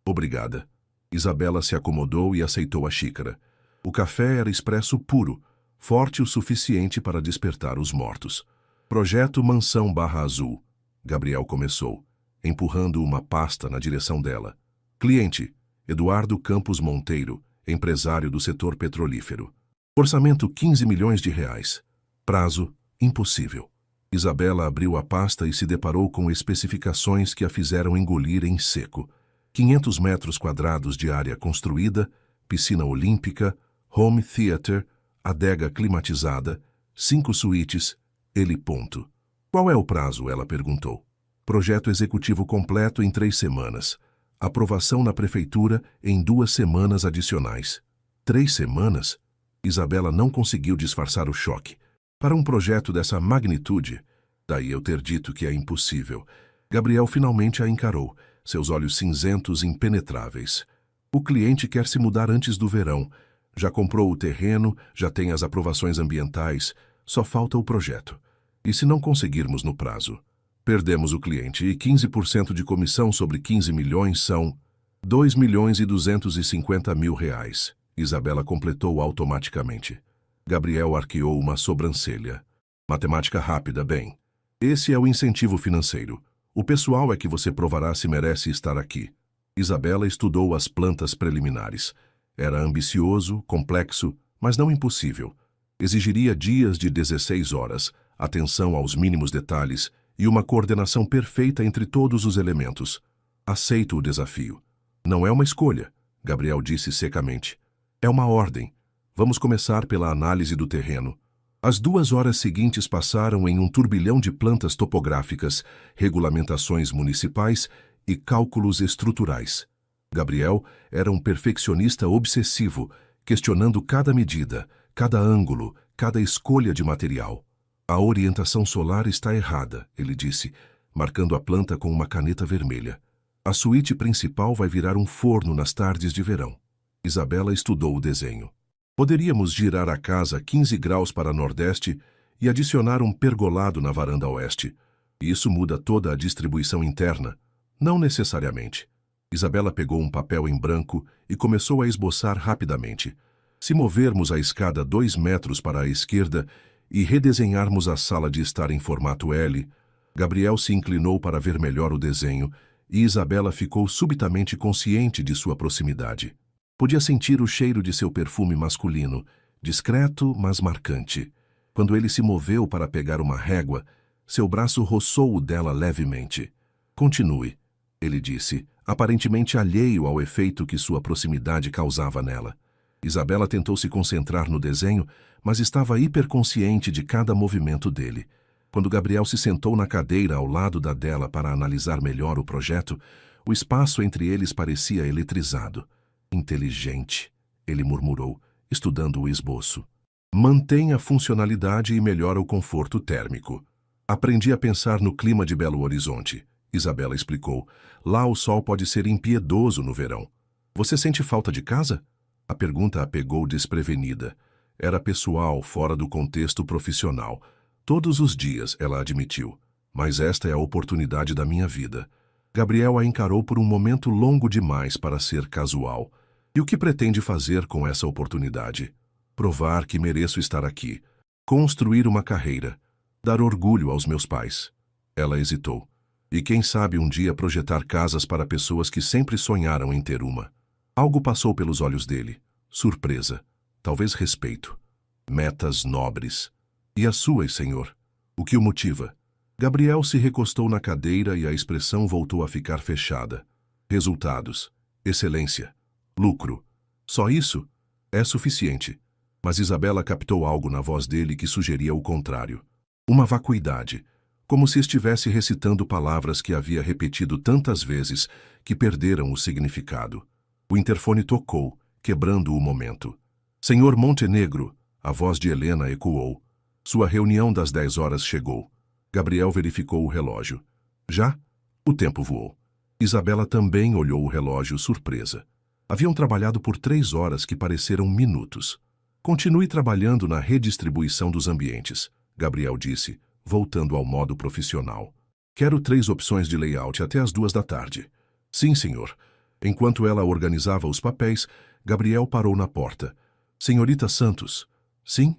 Obrigada. Isabela se acomodou e aceitou a xícara. O café era expresso puro, forte o suficiente para despertar os mortos. Projeto Mansão Barra Azul. Gabriel começou, empurrando uma pasta na direção dela. Cliente, Eduardo Campos Monteiro, empresário do setor petrolífero. Orçamento 15 milhões de reais. Prazo, impossível. Isabela abriu a pasta e se deparou com especificações que a fizeram engolir em seco. 500 metros quadrados de área construída, piscina olímpica, home theater, adega climatizada, 5 suítes, heliponto. Qual é o prazo? Ela perguntou. Projeto executivo completo em 3 semanas. Aprovação na prefeitura em 2 semanas adicionais. 3 semanas? Isabela não conseguiu disfarçar o choque. Para um projeto dessa magnitude, daí eu ter dito que é impossível, Gabriel finalmente a encarou, seus olhos cinzentos impenetráveis. O cliente quer se mudar antes do verão. Já comprou o terreno, já tem as aprovações ambientais, só falta o projeto. E se não conseguirmos no prazo? Perdemos o cliente e 15% de comissão sobre 15 milhões são 2.250.000 reais. Isabela completou automaticamente. Gabriel arqueou uma sobrancelha. Matemática rápida, bem. Esse é o incentivo financeiro. O pessoal é que você provará se merece estar aqui. Isabela estudou as plantas preliminares. Era ambicioso, complexo, mas não impossível. Exigiria dias de 16 horas, atenção aos mínimos detalhes e uma coordenação perfeita entre todos os elementos. Aceito o desafio. Não é uma escolha, Gabriel disse secamente. É uma ordem. Vamos começar pela análise do terreno. As 2 horas seguintes passaram em um turbilhão de plantas topográficas, regulamentações municipais e cálculos estruturais. Gabriel era um perfeccionista obsessivo, questionando cada medida, cada ângulo, cada escolha de material. A orientação solar está errada, ele disse, marcando a planta com uma caneta vermelha. A suíte principal vai virar um forno nas tardes de verão. Isabela estudou o desenho. Poderíamos girar a casa 15 graus para nordeste e adicionar um pergolado na varanda oeste. Isso muda toda a distribuição interna. Não necessariamente. Isabela pegou um papel em branco e começou a esboçar rapidamente. Se movermos a escada 2 metros para a esquerda e redesenharmos a sala de estar em formato L, Gabriel se inclinou para ver melhor o desenho e Isabela ficou subitamente consciente de sua proximidade. Podia sentir o cheiro de seu perfume masculino, discreto, mas marcante. Quando ele se moveu para pegar uma régua, seu braço roçou o dela levemente. Continue, ele disse, aparentemente alheio ao efeito que sua proximidade causava nela. Isabela tentou se concentrar no desenho, mas estava hiperconsciente de cada movimento dele. Quando Gabriel se sentou na cadeira ao lado da dela para analisar melhor o projeto, o espaço entre eles parecia eletrizado. Inteligente, ele murmurou, estudando o esboço. Mantém a funcionalidade e melhora o conforto térmico. Aprendi a pensar no clima de Belo Horizonte, Isabela explicou. Lá o sol pode ser impiedoso no verão. Você sente falta de casa? A pergunta a pegou desprevenida. Era pessoal, fora do contexto profissional. Todos os dias, ela admitiu. Mas esta é a oportunidade da minha vida. Gabriel a encarou por um momento longo demais para ser casual. E o que pretende fazer com essa oportunidade? Provar que mereço estar aqui. Construir uma carreira. Dar orgulho aos meus pais. Ela hesitou. E quem sabe um dia projetar casas para pessoas que sempre sonharam em ter uma. Algo passou pelos olhos dele. Surpresa. Talvez respeito. Metas nobres. E as suas, senhor? O que o motiva? Gabriel se recostou na cadeira e a expressão voltou a ficar fechada. Resultados. Excelência. Lucro. Só isso? É suficiente. Mas Isabela captou algo na voz dele que sugeria o contrário. Uma vacuidade. Como se estivesse recitando palavras que havia repetido tantas vezes que perderam o significado. O interfone tocou, quebrando o momento. Senhor Montenegro, a voz de Helena ecoou. Sua reunião das 10 horas chegou. Gabriel verificou o relógio. Já? O tempo voou. Isabela também olhou o relógio, surpresa. Haviam trabalhado por 3 horas que pareceram minutos. Continue trabalhando na redistribuição dos ambientes, Gabriel disse, voltando ao modo profissional. Quero 3 opções de layout até as 2 da tarde. Sim, senhor. Enquanto ela organizava os papéis, Gabriel parou na porta. Senhorita Santos. Sim?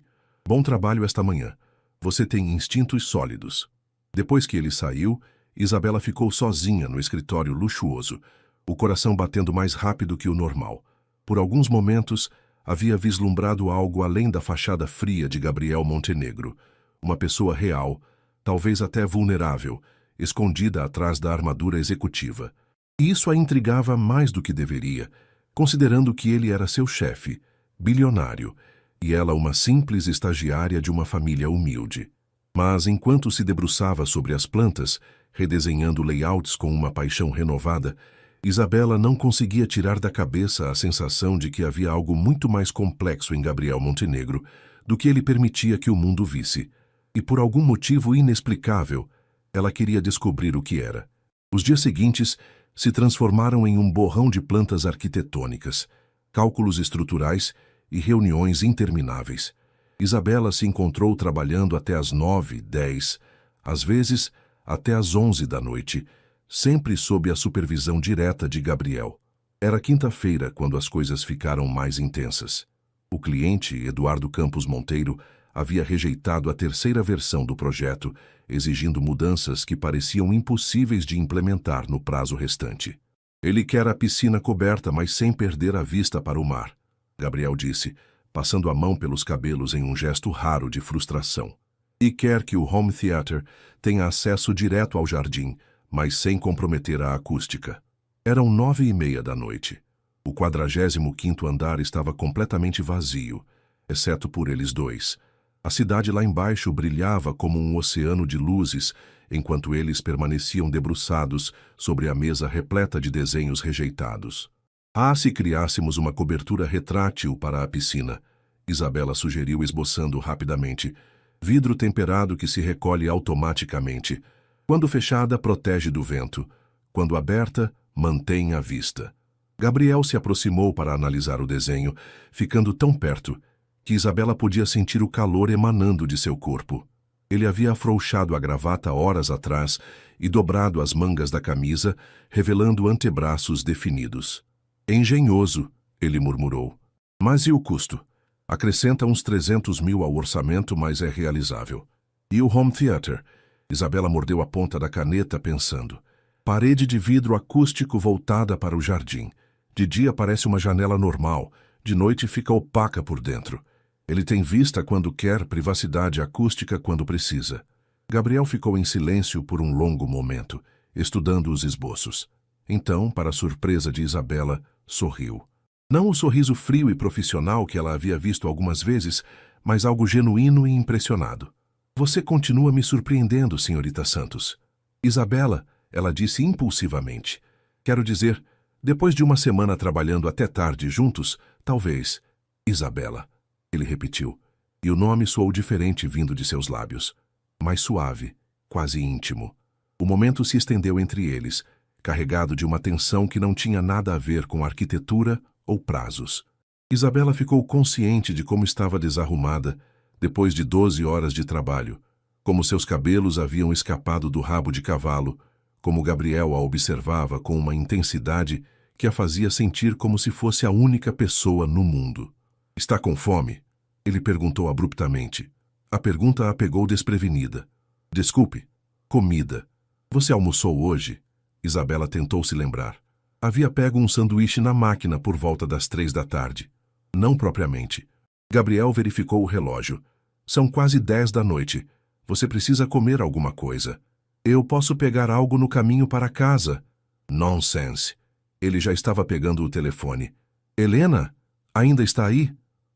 Bom trabalho esta manhã. Você tem instintos sólidos. Depois que ele saiu, Isabela ficou sozinha no escritório luxuoso, o coração batendo mais rápido que o normal. Por alguns momentos, havia vislumbrado algo além da fachada fria de Gabriel Montenegro. Uma pessoa real, talvez até vulnerável, escondida atrás da armadura executiva. E isso a intrigava mais do que deveria, considerando que ele era seu chefe, bilionário, e ela uma simples estagiária de uma família humilde. Mas enquanto se debruçava sobre as plantas, redesenhando layouts com uma paixão renovada, Isabela não conseguia tirar da cabeça a sensação de que havia algo muito mais complexo em Gabriel Montenegro do que ele permitia que o mundo visse. E por algum motivo inexplicável, ela queria descobrir o que era. Os dias seguintes se transformaram em um borrão de plantas arquitetônicas, cálculos estruturais e reuniões intermináveis. Isabela se encontrou trabalhando até às 9, 10, às vezes até às 11 da noite, sempre sob a supervisão direta de Gabriel. Era quinta-feira quando as coisas ficaram mais intensas. O cliente, Eduardo Campos Monteiro, havia rejeitado a 3ª versão do projeto, exigindo mudanças que pareciam impossíveis de implementar no prazo restante. Ele quer a piscina coberta, mas sem perder a vista para o mar, Gabriel disse, passando a mão pelos cabelos em um gesto raro de frustração. E quer que o home theater tenha acesso direto ao jardim, mas sem comprometer a acústica. Eram 9h30 da noite. O 45º andar estava completamente vazio, exceto por eles dois. A cidade lá embaixo brilhava como um oceano de luzes, enquanto eles permaneciam debruçados sobre a mesa repleta de desenhos rejeitados. Ah, se criássemos uma cobertura retrátil para a piscina, Isabela sugeriu esboçando rapidamente. Vidro temperado que se recolhe automaticamente. Quando fechada, protege do vento. Quando aberta, mantém a vista. Gabriel se aproximou para analisar o desenho, ficando tão perto que Isabela podia sentir o calor emanando de seu corpo. Ele havia afrouxado a gravata horas atrás e dobrado as mangas da camisa, revelando antebraços definidos. Engenhoso, ele murmurou. Mas e o custo? Acrescenta uns 300 mil ao orçamento, mas é realizável. E o home theater? Isabela mordeu a ponta da caneta, pensando. Parede de vidro acústico voltada para o jardim. De dia parece uma janela normal, de noite fica opaca por dentro. Ele tem vista quando quer, privacidade acústica quando precisa. Gabriel ficou em silêncio por um longo momento, estudando os esboços. Então, para surpresa de Isabela, sorriu. Não o sorriso frio e profissional que ela havia visto algumas vezes, mas algo genuíno e impressionado. Você continua me surpreendendo, senhorita Santos. Isabela, ela disse impulsivamente. Quero dizer, depois de uma semana trabalhando até tarde juntos, talvez. Isabela, ele repetiu, e o nome soou diferente vindo de seus lábios. Mais suave, quase íntimo. O momento se estendeu entre eles, carregado de uma tensão que não tinha nada a ver com arquitetura ou prazos. Isabela ficou consciente de como estava desarrumada depois de 12 horas de trabalho, como seus cabelos haviam escapado do rabo de cavalo, como Gabriel a observava com uma intensidade que a fazia sentir como se fosse a única pessoa no mundo. Está com fome? Ele perguntou abruptamente. A pergunta a pegou desprevenida. Desculpe. Comida. Você almoçou hoje? Isabela tentou se lembrar. Havia pego um sanduíche na máquina por volta das 3 da tarde. Não propriamente. Gabriel verificou o relógio. São quase 10 da noite. Você precisa comer alguma coisa. Eu posso pegar algo no caminho para casa. Nonsense. Ele já estava pegando o telefone. Helena? Ainda está aí?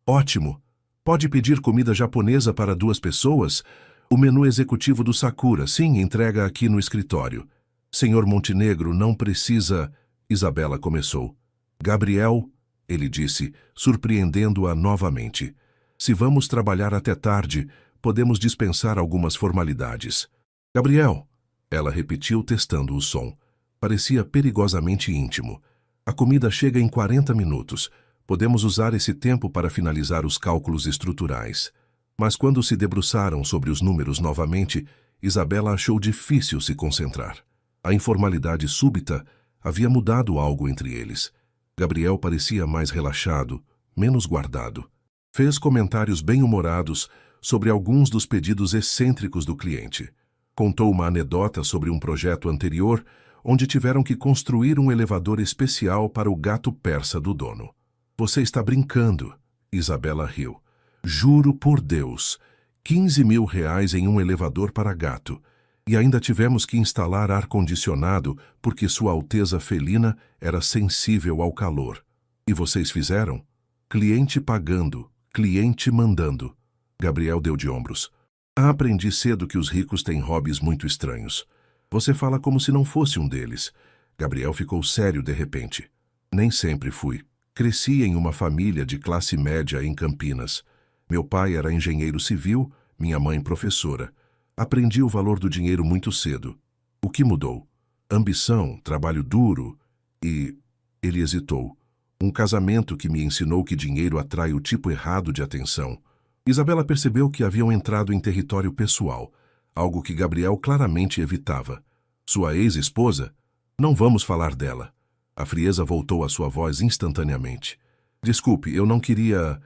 Ótimo. Pode pedir comida japonesa para 2 pessoas? O menu executivo do Sakura, sim, entrega aqui no escritório. Senhor Montenegro, não precisa... Isabela começou. Gabriel, ele disse, surpreendendo-a novamente. Se vamos trabalhar até tarde, podemos dispensar algumas formalidades. Gabriel, ela repetiu testando o som. Parecia perigosamente íntimo. A comida chega em 40 minutos. Podemos usar esse tempo para finalizar os cálculos estruturais. Mas quando se debruçaram sobre os números novamente, Isabela achou difícil se concentrar. A informalidade súbita havia mudado algo entre eles. Gabriel parecia mais relaxado, menos guardado. Fez comentários bem-humorados sobre alguns dos pedidos excêntricos do cliente. Contou uma anedota sobre um projeto anterior, onde tiveram que construir um elevador especial para o gato persa do dono. Você está brincando, Isabela riu. Juro por Deus, 15 mil reais em um elevador para gato. E ainda tivemos que instalar ar-condicionado porque Sua Alteza Felina era sensível ao calor. E vocês fizeram? Cliente pagando, cliente mandando. Gabriel deu de ombros. Aprendi cedo que os ricos têm hobbies muito estranhos. Você fala como se não fosse um deles. Gabriel ficou sério de repente. Nem sempre fui. Cresci em uma família de classe média em Campinas. Meu pai era engenheiro civil, minha mãe professora. Aprendi o valor do dinheiro muito cedo. O que mudou? Ambição, trabalho duro e... Ele hesitou. Um casamento que me ensinou que dinheiro atrai o tipo errado de atenção. Isabela percebeu que haviam entrado em território pessoal, algo que Gabriel claramente evitava. Sua ex-esposa? Não vamos falar dela. A frieza voltou à sua voz instantaneamente. Desculpe, eu não queria...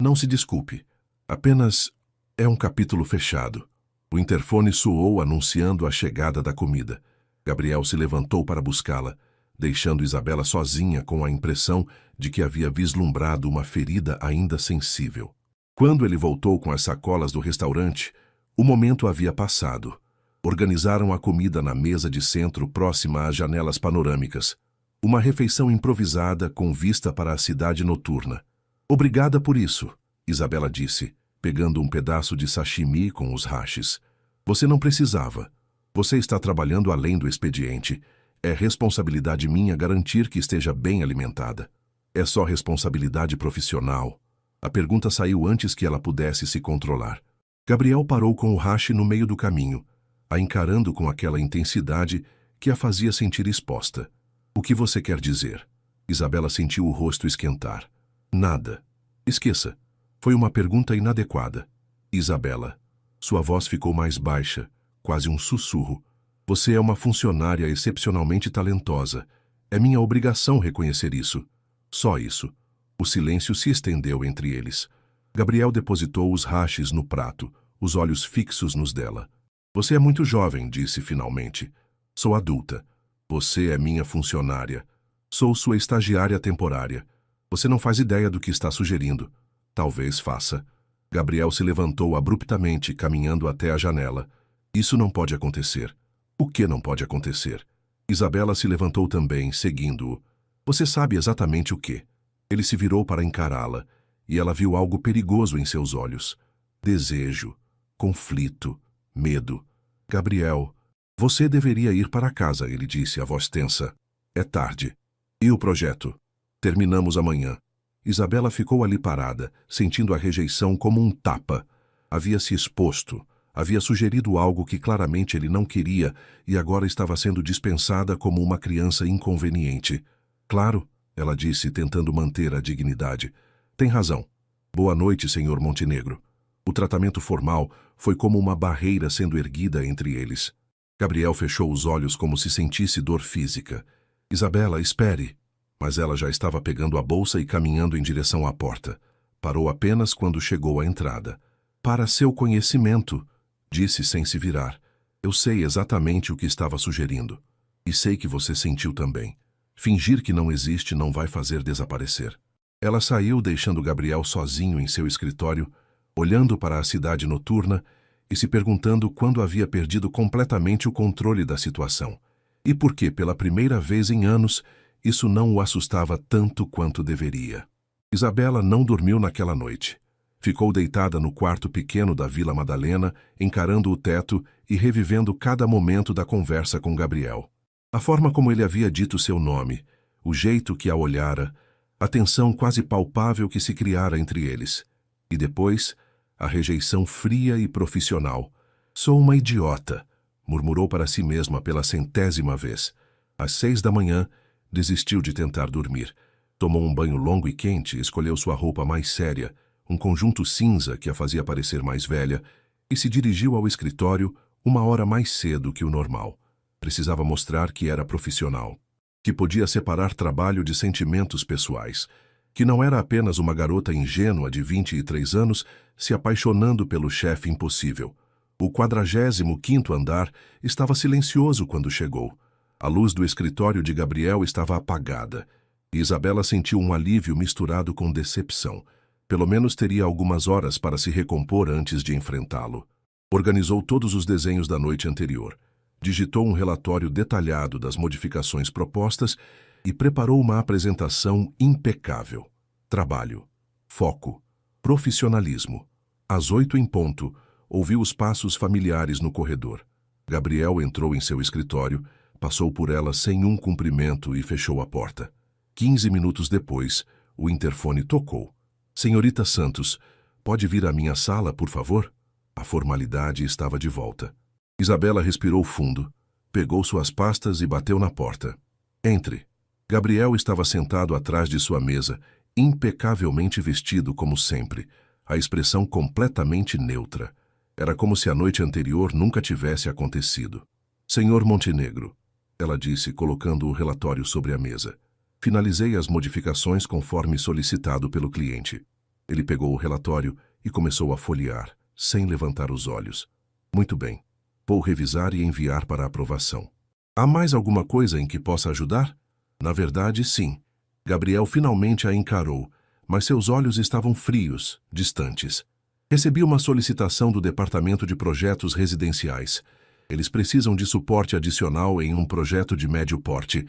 Não se desculpe. Apenas é um capítulo fechado. O interfone soou anunciando a chegada da comida. Gabriel se levantou para buscá-la, deixando Isabela sozinha com a impressão de que havia vislumbrado uma ferida ainda sensível. Quando ele voltou com as sacolas do restaurante, o momento havia passado. Organizaram a comida na mesa de centro próxima às janelas panorâmicas. Uma refeição improvisada com vista para a cidade noturna. Obrigada por isso, Isabela disse. pegando um pedaço de sashimi com os hashes. Você não precisava. Você está trabalhando além do expediente. É responsabilidade minha garantir que esteja bem alimentada. É só responsabilidade profissional. A pergunta saiu antes que ela pudesse se controlar. Gabriel parou com o hash no meio do caminho, a encarando com aquela intensidade que a fazia sentir exposta. O que você quer dizer? Isabela sentiu o rosto esquentar. Nada. Esqueça. Foi uma pergunta inadequada. Isabela. Sua voz ficou mais baixa, quase um sussurro. Você é uma funcionária excepcionalmente talentosa. É minha obrigação reconhecer isso. Só isso. O silêncio se estendeu entre eles. Gabriel depositou os hashes no prato, os olhos fixos nos dela. Você é muito jovem, disse finalmente. Sou adulta. Você é minha funcionária. Sou sua estagiária temporária. Você não faz ideia do que está sugerindo. Talvez faça. Gabriel se levantou abruptamente, caminhando até a janela. Isso não pode acontecer. O que não pode acontecer? Isabela se levantou também, seguindo-o. Você sabe exatamente o que. Ele se virou para encará-la, e ela viu algo perigoso em seus olhos. Desejo, conflito, medo. Gabriel, você deveria ir para casa, ele disse, a voz tensa. É tarde. E o projeto? Terminamos amanhã. Isabela ficou ali parada, sentindo a rejeição como um tapa. Havia se exposto, havia sugerido algo que claramente ele não queria e agora estava sendo dispensada como uma criança inconveniente. Claro, ela disse, tentando manter a dignidade. Tem razão. Boa noite, Sr. Montenegro. O tratamento formal foi como uma barreira sendo erguida entre eles. Gabriel fechou os olhos como se sentisse dor física. Isabela, espere. Mas ela já estava pegando a bolsa e caminhando em direção à porta. Parou apenas quando chegou à entrada. Para seu conhecimento, disse sem se virar. Eu sei exatamente o que estava sugerindo. E sei que você sentiu também. Fingir que não existe não vai fazer desaparecer. Ela saiu, deixando Gabriel sozinho em seu escritório, olhando para a cidade noturna e se perguntando quando havia perdido completamente o controle da situação. E por que, pela primeira vez em anos, isso não o assustava tanto quanto deveria. Isabela não dormiu naquela noite. Ficou deitada no quarto pequeno da Vila Madalena, encarando o teto e revivendo cada momento da conversa com Gabriel. A forma como ele havia dito seu nome, o jeito que a olhara, a tensão quase palpável que se criara entre eles. E depois, a rejeição fria e profissional. Sou uma idiota, murmurou para si mesma pela 100ª vez. Às 6 da manhã, desistiu de tentar dormir. Tomou um banho longo e quente, escolheu sua roupa mais séria, um conjunto cinza que a fazia parecer mais velha, e se dirigiu ao escritório 1 hora mais cedo que o normal. Precisava mostrar que era profissional, que podia separar trabalho de sentimentos pessoais, que não era apenas uma garota ingênua de 23 anos se apaixonando pelo chefe impossível. O 45º andar estava silencioso quando chegou. A luz do escritório de Gabriel estava apagada, e Isabela sentiu um alívio misturado com decepção. Pelo menos teria algumas horas para se recompor antes de enfrentá-lo. Organizou todos os desenhos da noite anterior. Digitou um relatório detalhado das modificações propostas e preparou uma apresentação impecável. Trabalho, foco, profissionalismo. Às 8 em ponto, ouviu os passos familiares no corredor. Gabriel entrou em seu escritório, passou por ela sem um cumprimento e fechou a porta. 15 minutos depois, o interfone tocou. Senhorita Santos, pode vir à minha sala, por favor? A formalidade estava de volta. Isabela respirou fundo, pegou suas pastas e bateu na porta. Entre. Gabriel estava sentado atrás de sua mesa, impecavelmente vestido como sempre, a expressão completamente neutra. Era como se a noite anterior nunca tivesse acontecido. Senhor Montenegro, ela disse, colocando o relatório sobre a mesa. Finalizei as modificações conforme solicitado pelo cliente. Ele pegou o relatório e começou a folhear, sem levantar os olhos. Muito bem. Vou revisar e enviar para aprovação. Há mais alguma coisa em que possa ajudar? Na verdade, sim. Gabriel finalmente a encarou, mas seus olhos estavam frios, distantes. Recebi uma solicitação do Departamento de Projetos Residenciais. Eles precisam de suporte adicional em um projeto de médio porte.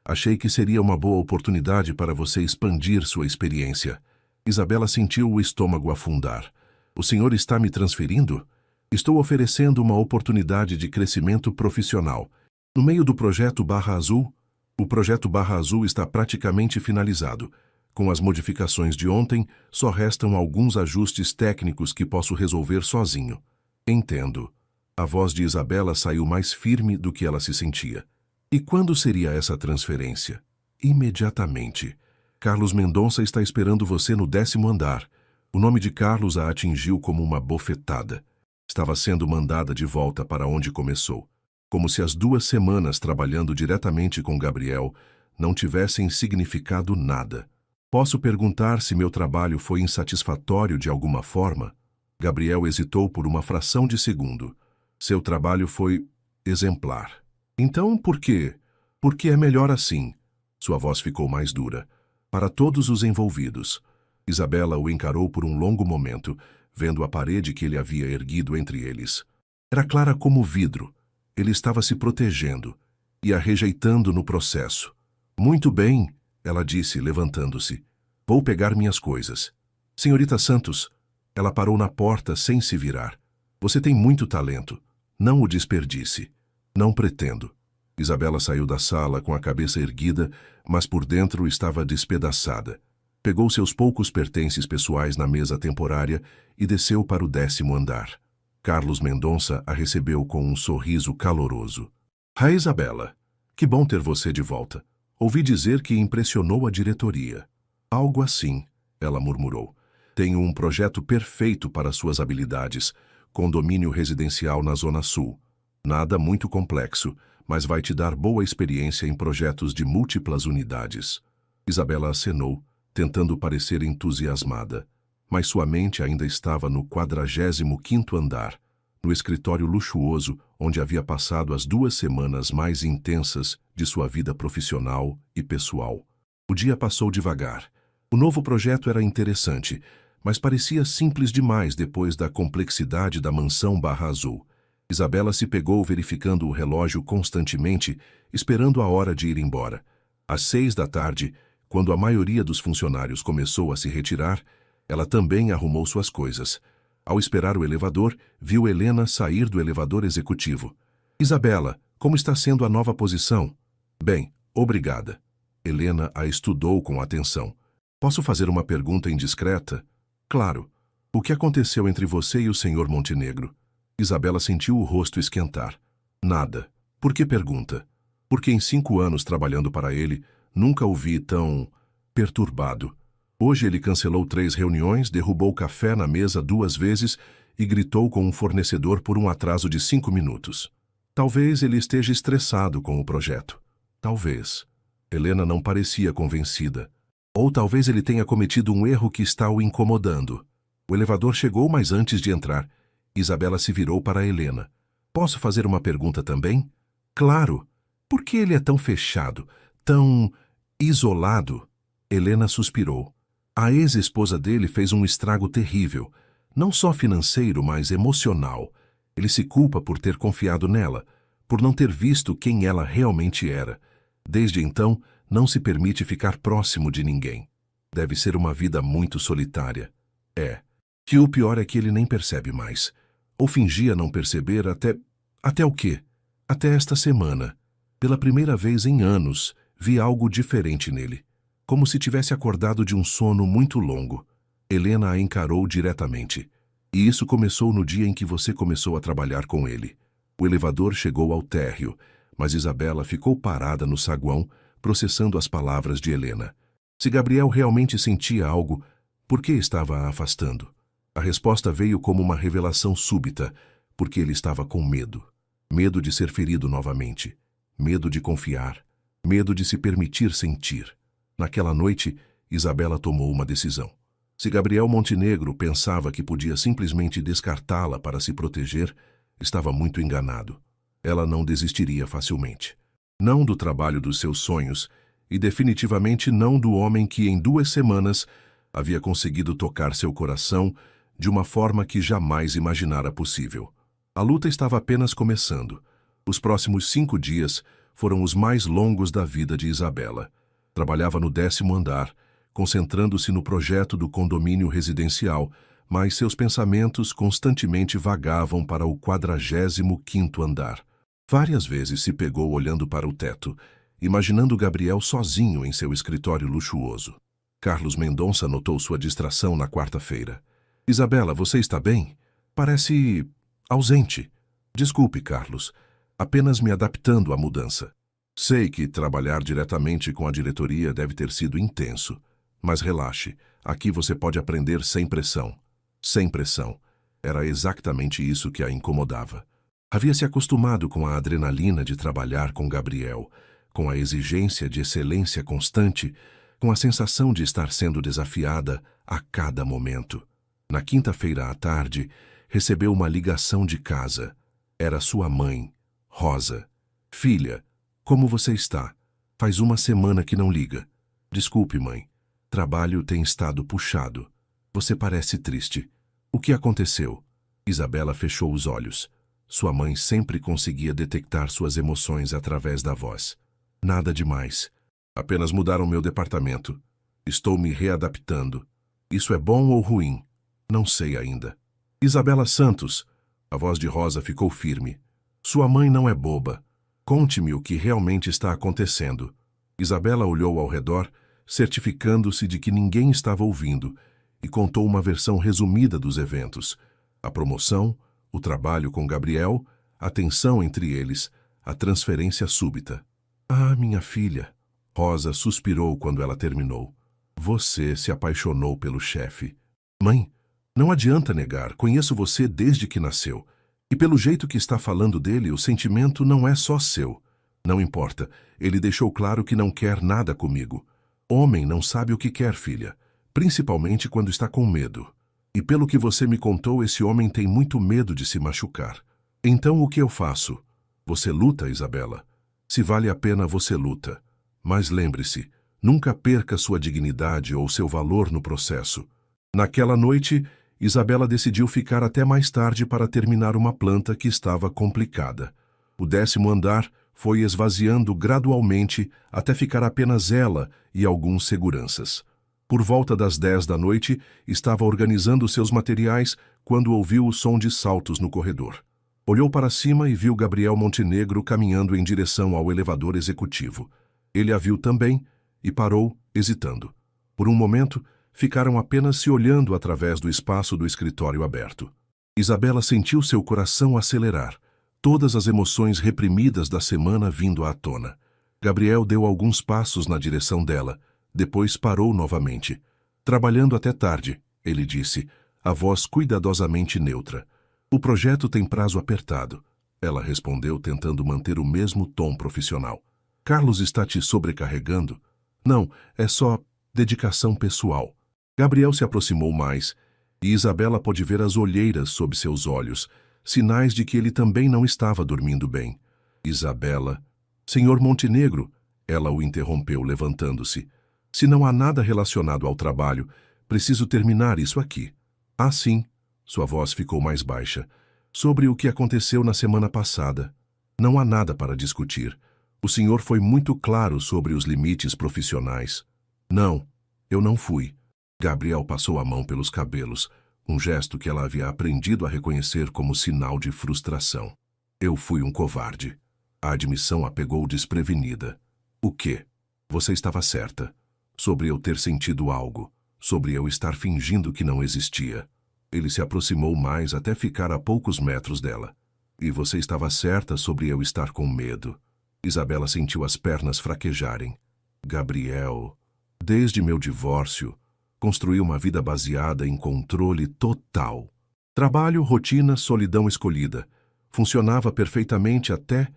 Achei que seria uma boa oportunidade para você expandir sua experiência. Isabela sentiu o estômago afundar. O senhor está me transferindo? Estou oferecendo uma oportunidade de crescimento profissional. No meio do projeto Barra Azul, o projeto Barra Azul está praticamente finalizado. Com as modificações de ontem, só restam alguns ajustes técnicos que posso resolver sozinho. Entendo. A voz de Isabela saiu mais firme do que ela se sentia. E quando seria essa transferência? Imediatamente. Carlos Mendonça está esperando você no 10º andar. O nome de Carlos a atingiu como uma bofetada. Estava sendo mandada de volta para onde começou. Como se as 2 semanas trabalhando diretamente com Gabriel não tivessem significado nada. Posso perguntar se meu trabalho foi insatisfatório de alguma forma? Gabriel hesitou por uma fração de segundo. Seu trabalho foi exemplar. Então, por quê? Porque é melhor assim. Sua voz ficou mais dura. Para todos os envolvidos. Isabela o encarou por um longo momento, vendo a parede que ele havia erguido entre eles. Era clara como vidro. Ele estava se protegendo e a rejeitando no processo. Muito bem, ela disse, levantando-se. Vou pegar minhas coisas. Senhorita Santos, ela parou na porta sem se virar. Você tem muito talento. Não o desperdice. Não pretendo. Isabela saiu da sala com a cabeça erguida, mas por dentro estava despedaçada. Pegou seus poucos pertences pessoais na mesa temporária e desceu para o 10º andar. Carlos Mendonça a recebeu com um sorriso caloroso. Ah, Isabela, que bom ter você de volta. Ouvi dizer que impressionou a diretoria. Algo assim, ela murmurou. Tenho um projeto perfeito para suas habilidades. Condomínio residencial na Zona Sul. Nada muito complexo, mas vai te dar boa experiência em projetos de múltiplas unidades. Isabela acenou, tentando parecer entusiasmada. Mas sua mente ainda estava no 45º andar, no escritório luxuoso onde havia passado as 2 semanas mais intensas de sua vida profissional e pessoal. O dia passou devagar. O novo projeto era interessante, mas parecia simples demais depois da complexidade da mansão Barra Azul. Isabela se pegou verificando o relógio constantemente, esperando a hora de ir embora. Às 6 da tarde, quando a maioria dos funcionários começou a se retirar, ela também arrumou suas coisas. Ao esperar o elevador, viu Helena sair do elevador executivo. Isabela, como está sendo a nova posição? Bem, obrigada. Helena a estudou com atenção. Posso fazer uma pergunta indiscreta? Claro. O que aconteceu entre você e o Sr. Montenegro? Isabela sentiu o rosto esquentar. Nada. Por que pergunta? Porque em 5 anos trabalhando para ele, nunca o vi tão perturbado. Hoje ele cancelou 3 reuniões, derrubou café na mesa 2 vezes e gritou com um fornecedor por um atraso de 5 minutos. Talvez ele esteja estressado com o projeto. Talvez. Helena não parecia convencida. Ou talvez ele tenha cometido um erro que está o incomodando. O elevador chegou, mas antes de entrar, Isabela se virou para Helena. Posso fazer uma pergunta também? Claro. Por que ele é tão fechado, tão isolado? Helena suspirou. A ex-esposa dele fez um estrago terrível, não só financeiro, mas emocional. Ele se culpa por ter confiado nela, por não ter visto quem ela realmente era. Desde então, não se permite ficar próximo de ninguém. Deve ser uma vida muito solitária. É. Que o pior é que ele nem percebe mais. Ou fingia não perceber até o quê? Até esta semana. Pela primeira vez em anos, vi algo diferente nele. Como se tivesse acordado de um sono muito longo. Helena a encarou diretamente. E isso começou no dia em que você começou a trabalhar com ele. O elevador chegou ao térreo, mas Isabela ficou parada no saguão, processando as palavras de Helena. Se Gabriel realmente sentia algo, por que estava a afastando? A resposta veio como uma revelação súbita, porque ele estava com medo. Medo de ser ferido novamente. Medo de confiar. Medo de se permitir sentir. Naquela noite, Isabela tomou uma decisão. Se Gabriel Montenegro pensava que podia simplesmente descartá-la para se proteger, estava muito enganado. Ela não desistiria facilmente. Não do trabalho dos seus sonhos, e definitivamente não do homem que em 2 semanas havia conseguido tocar seu coração de uma forma que jamais imaginara possível. A luta estava apenas começando. Os próximos 5 dias foram os mais longos da vida de Isabela. Trabalhava no 10º andar, concentrando-se no projeto do condomínio residencial, mas seus pensamentos constantemente vagavam para o 45º andar. Várias vezes se pegou olhando para o teto, imaginando Gabriel sozinho em seu escritório luxuoso. Carlos Mendonça notou sua distração na quarta-feira. Isabela, você está bem? Parece ausente. Desculpe, Carlos. Apenas me adaptando à mudança. Sei que trabalhar diretamente com a diretoria deve ter sido intenso. Mas relaxe, aqui você pode aprender sem pressão. Sem pressão. Era exatamente isso que a incomodava. Havia se acostumado com a adrenalina de trabalhar com Gabriel, com a exigência de excelência constante, com a sensação de estar sendo desafiada a cada momento. Na quinta-feira à tarde, recebeu uma ligação de casa. Era sua mãe, Rosa. Filha, como você está? Faz uma semana que não liga. Desculpe, mãe. Trabalho tem estado puxado. Você parece triste. O que aconteceu? Isabela fechou os olhos. Sua mãe sempre conseguia detectar suas emoções através da voz. Nada demais. Apenas mudaram meu departamento. Estou me readaptando. Isso é bom ou ruim? Não sei ainda. Isabela Santos. A voz de Rosa ficou firme. Sua mãe não é boba. Conte-me o que realmente está acontecendo. Isabela olhou ao redor, certificando-se de que ninguém estava ouvindo, e contou uma versão resumida dos eventos. A promoção, o trabalho com Gabriel, a tensão entre eles, a transferência súbita. Ah, minha filha. Rosa suspirou quando ela terminou. Você se apaixonou pelo chefe. Mãe, não adianta negar, conheço você desde que nasceu. E pelo jeito que está falando dele, o sentimento não é só seu. Não importa, ele deixou claro que não quer nada comigo. Homem não sabe o que quer, filha, principalmente quando está com medo. E pelo que você me contou, esse homem tem muito medo de se machucar. Então o que eu faço? Você luta, Isabela. Se vale a pena, você luta. Mas lembre-se, nunca perca sua dignidade ou seu valor no processo. Naquela noite, Isabela decidiu ficar até mais tarde para terminar uma planta que estava complicada. O 10º andar foi esvaziando gradualmente até ficar apenas ela e alguns seguranças. Por volta das 10 da noite, estava organizando seus materiais quando ouviu o som de saltos no corredor. Olhou para cima e viu Gabriel Montenegro caminhando em direção ao elevador executivo. Ele a viu também e parou, hesitando. Por um momento, ficaram apenas se olhando através do espaço do escritório aberto. Isabela sentiu seu coração acelerar, todas as emoções reprimidas da semana vindo à tona. Gabriel deu alguns passos na direção dela, depois parou novamente. Trabalhando até tarde, ele disse, a voz cuidadosamente neutra. O projeto tem prazo apertado. Ela respondeu tentando manter o mesmo tom profissional. Carlos está te sobrecarregando? Não, é só dedicação pessoal. Gabriel se aproximou mais, e Isabela pôde ver as olheiras sob seus olhos, sinais de que ele também não estava dormindo bem. Isabela... Senhor Montenegro, ela o interrompeu, levantando-se. Se não há nada relacionado ao trabalho, preciso terminar isso aqui. Ah, sim. Sua voz ficou mais baixa. Sobre o que aconteceu na semana passada. Não há nada para discutir. O senhor foi muito claro sobre os limites profissionais. Não, eu não fui. Gabriel passou a mão pelos cabelos, um gesto que ela havia aprendido a reconhecer como sinal de frustração. Eu fui um covarde. A admissão a pegou desprevenida. O quê? Você estava certa. Sobre eu ter sentido algo. Sobre eu estar fingindo que não existia. Ele se aproximou mais até ficar a poucos metros dela. E você estava certa sobre eu estar com medo. Isabela sentiu as pernas fraquejarem. Gabriel, desde meu divórcio, construiu uma vida baseada em controle total. Trabalho, rotina, solidão escolhida. Funcionava perfeitamente até...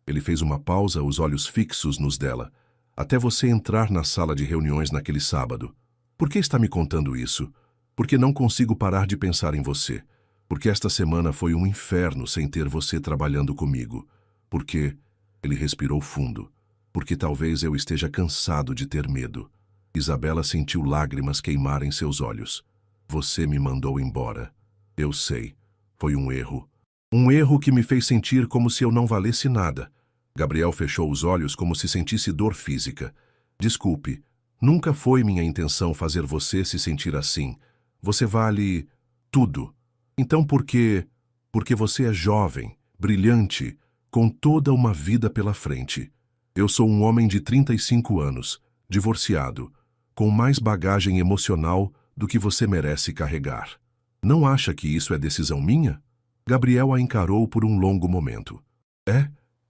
Ele fez uma pausa, os olhos fixos nos dela. Até você entrar na sala de reuniões naquele sábado. Por que está me contando isso? Porque não consigo parar de pensar em você. Porque esta semana foi um inferno sem ter você trabalhando comigo. Porque... Ele respirou fundo. Porque talvez eu esteja cansado de ter medo. Isabela sentiu lágrimas queimar em seus olhos. Você me mandou embora. Eu sei. Foi um erro. Um erro que me fez sentir como se eu não valesse nada. Gabriel fechou os olhos como se sentisse dor física. Desculpe. Nunca foi minha intenção fazer você se sentir assim. Você vale... tudo. Então por quê? Porque você é jovem, brilhante, com toda uma vida pela frente. Eu sou um homem de 35 anos, divorciado, com mais bagagem emocional do que você merece carregar. Não acha que isso é decisão minha? Gabriel a encarou por um longo momento. É?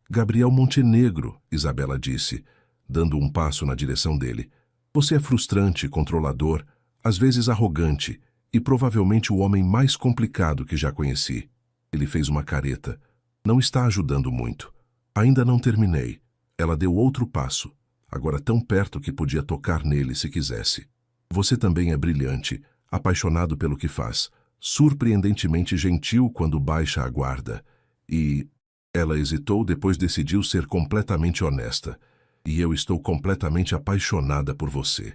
Gabriel Montenegro, Isabela disse, dando um passo na direção dele. Você é frustrante, controlador, às vezes arrogante, e provavelmente o homem mais complicado que já conheci. Ele fez uma careta. Não está ajudando muito. Ainda não terminei. Ela deu outro passo, agora tão perto que podia tocar nele se quisesse. Você também é brilhante, apaixonado pelo que faz, surpreendentemente gentil quando baixa a guarda. E... Ela hesitou, depois decidiu ser completamente honesta. E eu estou completamente apaixonada por você.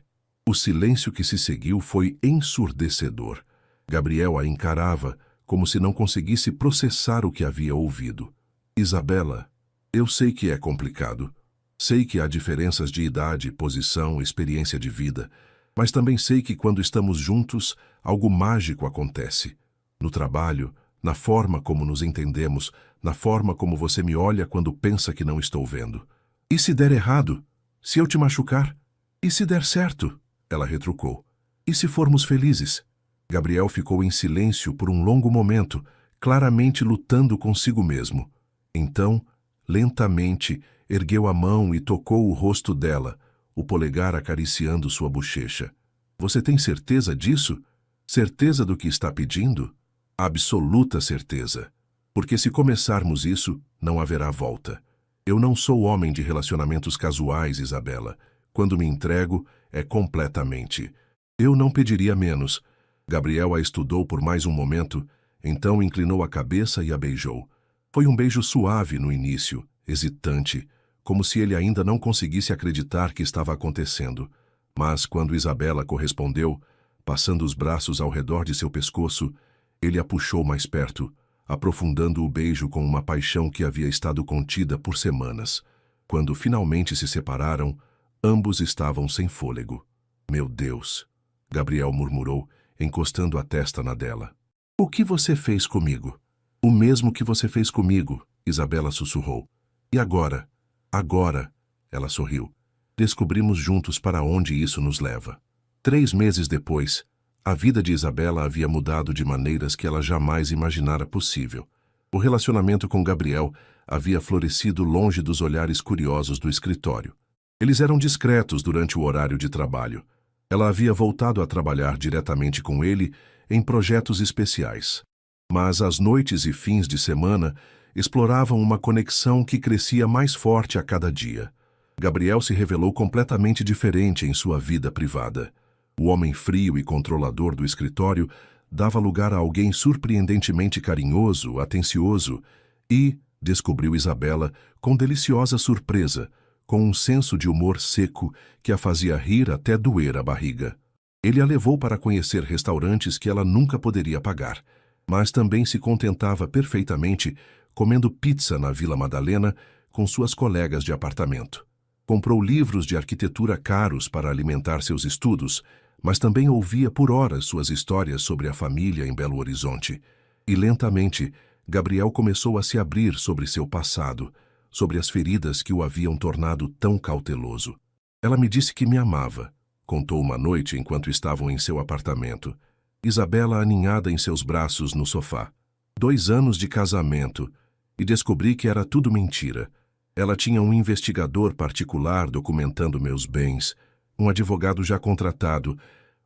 O silêncio que se seguiu foi ensurdecedor. Gabriel a encarava, como se não conseguisse processar o que havia ouvido. Isabela, eu sei que é complicado. Sei que há diferenças de idade, posição, experiência de vida. Mas também sei que quando estamos juntos, algo mágico acontece. No trabalho, na forma como nos entendemos, na forma como você me olha quando pensa que não estou vendo. E se der errado? Se eu te machucar? E se der certo? Ela retrucou. E se formos felizes? Gabriel ficou em silêncio por um longo momento, claramente lutando consigo mesmo. Então, lentamente, ergueu a mão e tocou o rosto dela, o polegar acariciando sua bochecha. Você tem certeza disso? Certeza do que está pedindo? Absoluta certeza. Porque se começarmos isso, não haverá volta. Eu não sou homem de relacionamentos casuais, Isabela. Quando me entrego, é completamente. Eu não pediria menos. Gabriel a estudou por mais um momento, então inclinou a cabeça e a beijou. Foi um beijo suave no início, hesitante, como se ele ainda não conseguisse acreditar que estava acontecendo. Mas quando Isabela correspondeu, passando os braços ao redor de seu pescoço, ele a puxou mais perto, aprofundando o beijo com uma paixão que havia estado contida por semanas. Quando finalmente se separaram, ambos estavam sem fôlego. Meu Deus! Gabriel murmurou, encostando a testa na dela. O que você fez comigo? O mesmo que você fez comigo, Isabela sussurrou. E agora? Agora, ela sorriu. Descobrimos juntos para onde isso nos leva. 3 meses depois, a vida de Isabela havia mudado de maneiras que ela jamais imaginara possível. O relacionamento com Gabriel havia florescido longe dos olhares curiosos do escritório. Eles eram discretos durante o horário de trabalho. Ela havia voltado a trabalhar diretamente com ele em projetos especiais. Mas as noites e fins de semana exploravam uma conexão que crescia mais forte a cada dia. Gabriel se revelou completamente diferente em sua vida privada. O homem frio e controlador do escritório dava lugar a alguém surpreendentemente carinhoso, atencioso e, descobriu Isabela com deliciosa surpresa, com um senso de humor seco que a fazia rir até doer a barriga. Ele a levou para conhecer restaurantes que ela nunca poderia pagar, mas também se contentava perfeitamente comendo pizza na Vila Madalena com suas colegas de apartamento. Comprou livros de arquitetura caros para alimentar seus estudos, mas também ouvia por horas suas histórias sobre a família em Belo Horizonte. E lentamente, Gabriel começou a se abrir sobre seu passado, sobre as feridas que o haviam tornado tão cauteloso. Ela me disse que me amava, contou uma noite enquanto estavam em seu apartamento. Isabela aninhada em seus braços no sofá. 2 anos de casamento, e descobri que era tudo mentira. Ela tinha um investigador particular documentando meus bens, um advogado já contratado,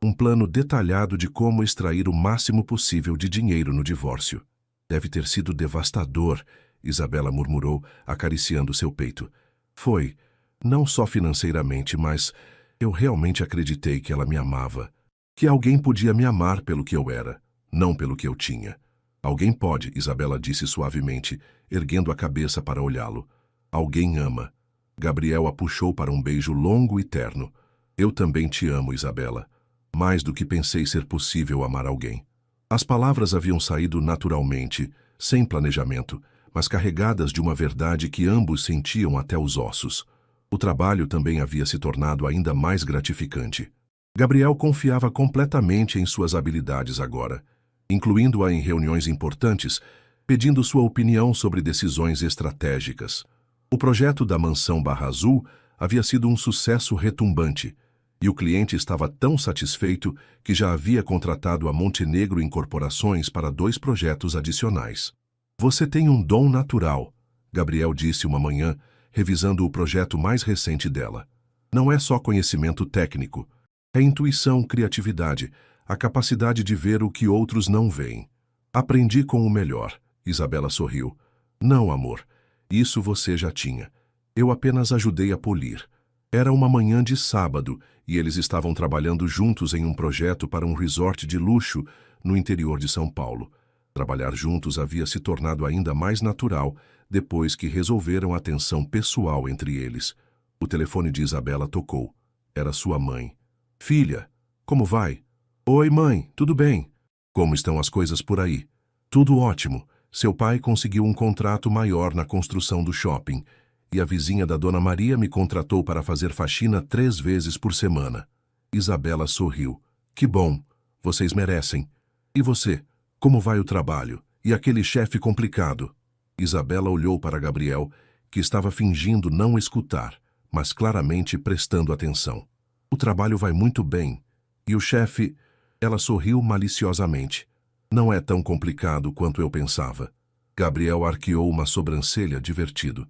um plano detalhado de como extrair o máximo possível de dinheiro no divórcio. Deve ter sido devastador, Isabela murmurou, acariciando seu peito. Foi, não só financeiramente, mas eu realmente acreditei que ela me amava. Que alguém podia me amar pelo que eu era, não pelo que eu tinha. Alguém pode, Isabela disse suavemente, erguendo a cabeça para olhá-lo. Alguém ama. Gabriel a puxou para um beijo longo e terno. Eu também te amo, Isabela. Mais do que pensei ser possível amar alguém. As palavras haviam saído naturalmente, sem planejamento, mas carregadas de uma verdade que ambos sentiam até os ossos. O trabalho também havia se tornado ainda mais gratificante. Gabriel confiava completamente em suas habilidades agora. incluindo-a em reuniões importantes, pedindo sua opinião sobre decisões estratégicas. O projeto da mansão Barra Azul havia sido um sucesso retumbante, e o cliente estava tão satisfeito que já havia contratado a Montenegro Incorporações para 2 projetos adicionais. Você tem um dom natural, Gabriel disse uma manhã, revisando o projeto mais recente dela. Não é só conhecimento técnico, é intuição, criatividade, a capacidade de ver o que outros não veem. Aprendi com o melhor, Isabela sorriu. Não, amor, isso você já tinha. Eu apenas ajudei a polir. Era uma manhã de sábado e eles estavam trabalhando juntos em um projeto para um resort de luxo no interior de São Paulo. Trabalhar juntos havia se tornado ainda mais natural depois que resolveram a tensão pessoal entre eles. O telefone de Isabela tocou. Era sua mãe. Filha, como vai? Oi, mãe, tudo bem? Como estão as coisas por aí? Tudo ótimo. Seu pai conseguiu um contrato maior na construção do shopping e a vizinha da Dona Maria me contratou para fazer faxina 3 vezes por semana. Isabela sorriu. Que bom, vocês merecem. E você, como vai o trabalho? E aquele chefe complicado? Isabela olhou para Gabriel, que estava fingindo não escutar, mas claramente prestando atenção. O trabalho vai muito bem. E o chefe... Ela sorriu maliciosamente. Não é tão complicado quanto eu pensava. Gabriel arqueou uma sobrancelha divertido.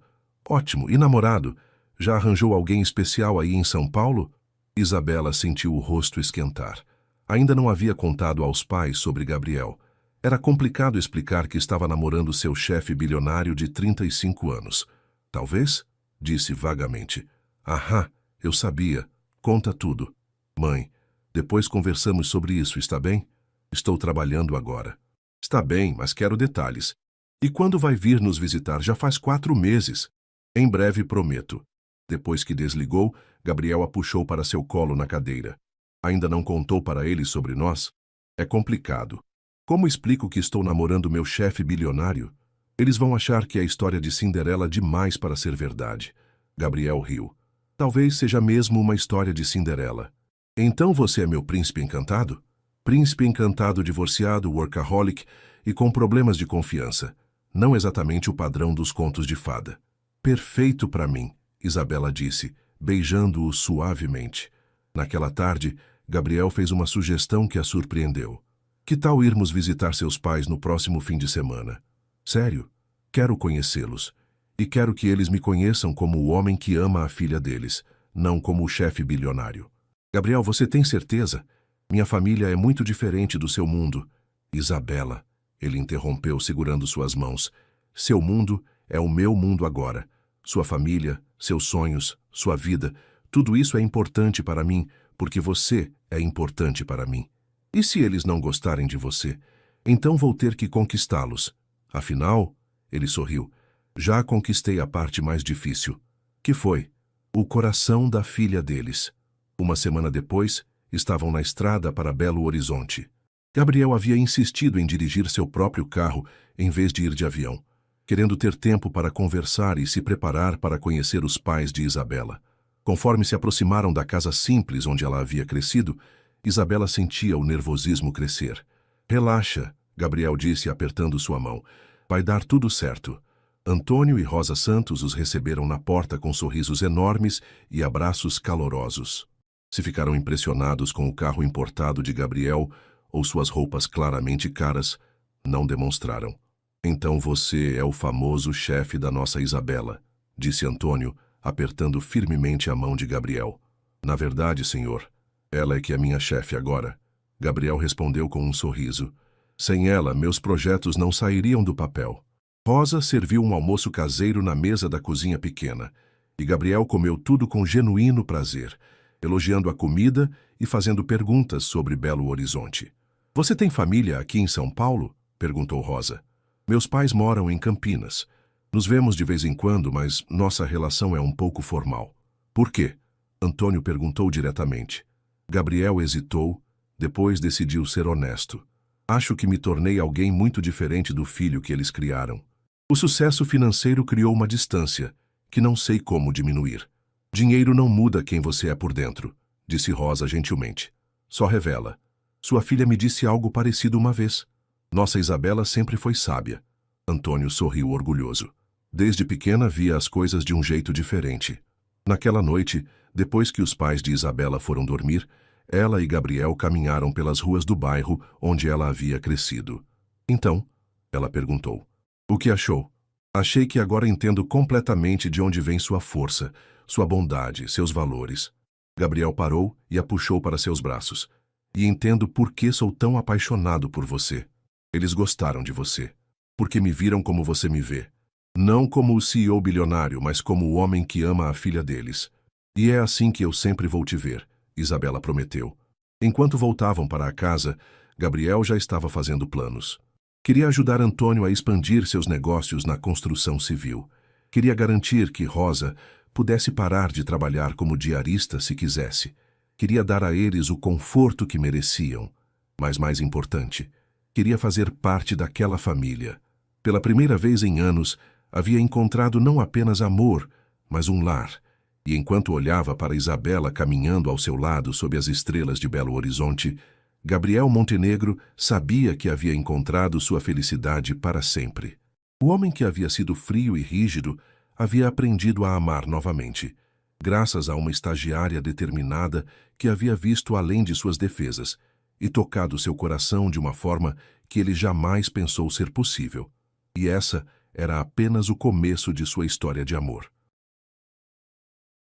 Ótimo, e namorado? Já arranjou alguém especial aí em São Paulo? Isabela sentiu o rosto esquentar. Ainda não havia contado aos pais sobre Gabriel. Era complicado explicar que estava namorando seu chefe bilionário de 35 anos. Talvez? Disse vagamente. Ahá, eu sabia. Conta tudo. Mãe, depois conversamos sobre isso, está bem? Estou trabalhando agora. Está bem, mas quero detalhes. E quando vai vir nos visitar? Já faz 4 meses. Em breve, prometo. Depois que desligou, Gabriel a puxou para seu colo na cadeira. Ainda não contou para ele sobre nós? É complicado. Como explico que estou namorando meu chefe bilionário? Eles vão achar que é história de Cinderela demais para ser verdade. Gabriel riu. Talvez seja mesmo uma história de Cinderela. Então você é meu príncipe encantado? Príncipe encantado, divorciado, workaholic e com problemas de confiança. Não exatamente o padrão dos contos de fada. Perfeito para mim, Isabela disse, beijando-o suavemente. Naquela tarde, Gabriel fez uma sugestão que a surpreendeu. Que tal irmos visitar seus pais no próximo fim de semana? Sério? Quero conhecê-los. E quero que eles me conheçam como o homem que ama a filha deles, não como o chefe bilionário. Gabriel, você tem certeza? Minha família é muito diferente do seu mundo. Isabela, ele interrompeu segurando suas mãos. Seu mundo é o meu mundo agora. Sua família, seus sonhos, sua vida, tudo isso é importante para mim, porque você é importante para mim. E se eles não gostarem de você? Então vou ter que conquistá-los. Afinal, ele sorriu, já conquistei a parte mais difícil. Que foi? O coração da filha deles. Uma semana depois, estavam na estrada para Belo Horizonte. Gabriel havia insistido em dirigir seu próprio carro em vez de ir de avião, querendo ter tempo para conversar e se preparar para conhecer os pais de Isabela. Conforme se aproximaram da casa simples onde ela havia crescido, Isabela sentia o nervosismo crescer. Relaxa, Gabriel disse apertando sua mão. Vai dar tudo certo. Antônio e Rosa Santos os receberam na porta com sorrisos enormes e abraços calorosos. Se ficaram impressionados com o carro importado de Gabriel ou suas roupas claramente caras, não demonstraram. Então você é o famoso chefe da nossa Isabela, disse Antônio, apertando firmemente a mão de Gabriel. Na verdade, senhor, ela é que é minha chefe agora. Gabriel respondeu com um sorriso. Sem ela, meus projetos não sairiam do papel. Rosa serviu um almoço caseiro na mesa da cozinha pequena, e Gabriel comeu tudo com genuíno prazer, elogiando a comida e fazendo perguntas sobre Belo Horizonte. Você tem família aqui em São Paulo? Perguntou Rosa. Meus pais moram em Campinas. Nos vemos de vez em quando, mas nossa relação é um pouco formal. Por quê? Antônio perguntou diretamente. Gabriel hesitou, depois decidiu ser honesto. Acho que me tornei alguém muito diferente do filho que eles criaram. O sucesso financeiro criou uma distância, que não sei como diminuir. Dinheiro não muda quem você é por dentro, disse Rosa gentilmente. Só revela. Sua filha me disse algo parecido uma vez. Nossa Isabela sempre foi sábia. Antônio sorriu orgulhoso. Desde pequena via as coisas de um jeito diferente. Naquela noite, depois que os pais de Isabela foram dormir, ela e Gabriel caminharam pelas ruas do bairro onde ela havia crescido. Então, ela perguntou: "O que achou?" "Achei que agora entendo completamente de onde vem sua força, sua bondade, seus valores." Gabriel parou e a puxou para seus braços. "E entendo por que sou tão apaixonado por você. Eles gostaram de você, porque me viram como você me vê. Não como o CEO bilionário, mas como o homem que ama a filha deles. E é assim que eu sempre vou te ver", Isabela prometeu. Enquanto voltavam para a casa, Gabriel já estava fazendo planos. Queria ajudar Antônio a expandir seus negócios na construção civil. Queria garantir que Rosa pudesse parar de trabalhar como diarista se quisesse. Queria dar a eles o conforto que mereciam. Mas mais importante, queria fazer parte daquela família. Pela primeira vez em anos, havia encontrado não apenas amor, mas um lar. E enquanto olhava para Isabela caminhando ao seu lado sob as estrelas de Belo Horizonte, Gabriel Montenegro sabia que havia encontrado sua felicidade para sempre. O homem que havia sido frio e rígido havia aprendido a amar novamente, graças a uma estagiária determinada que havia visto além de suas defesas e tocado seu coração de uma forma que ele jamais pensou ser possível. E essa era apenas o começo de sua história de amor.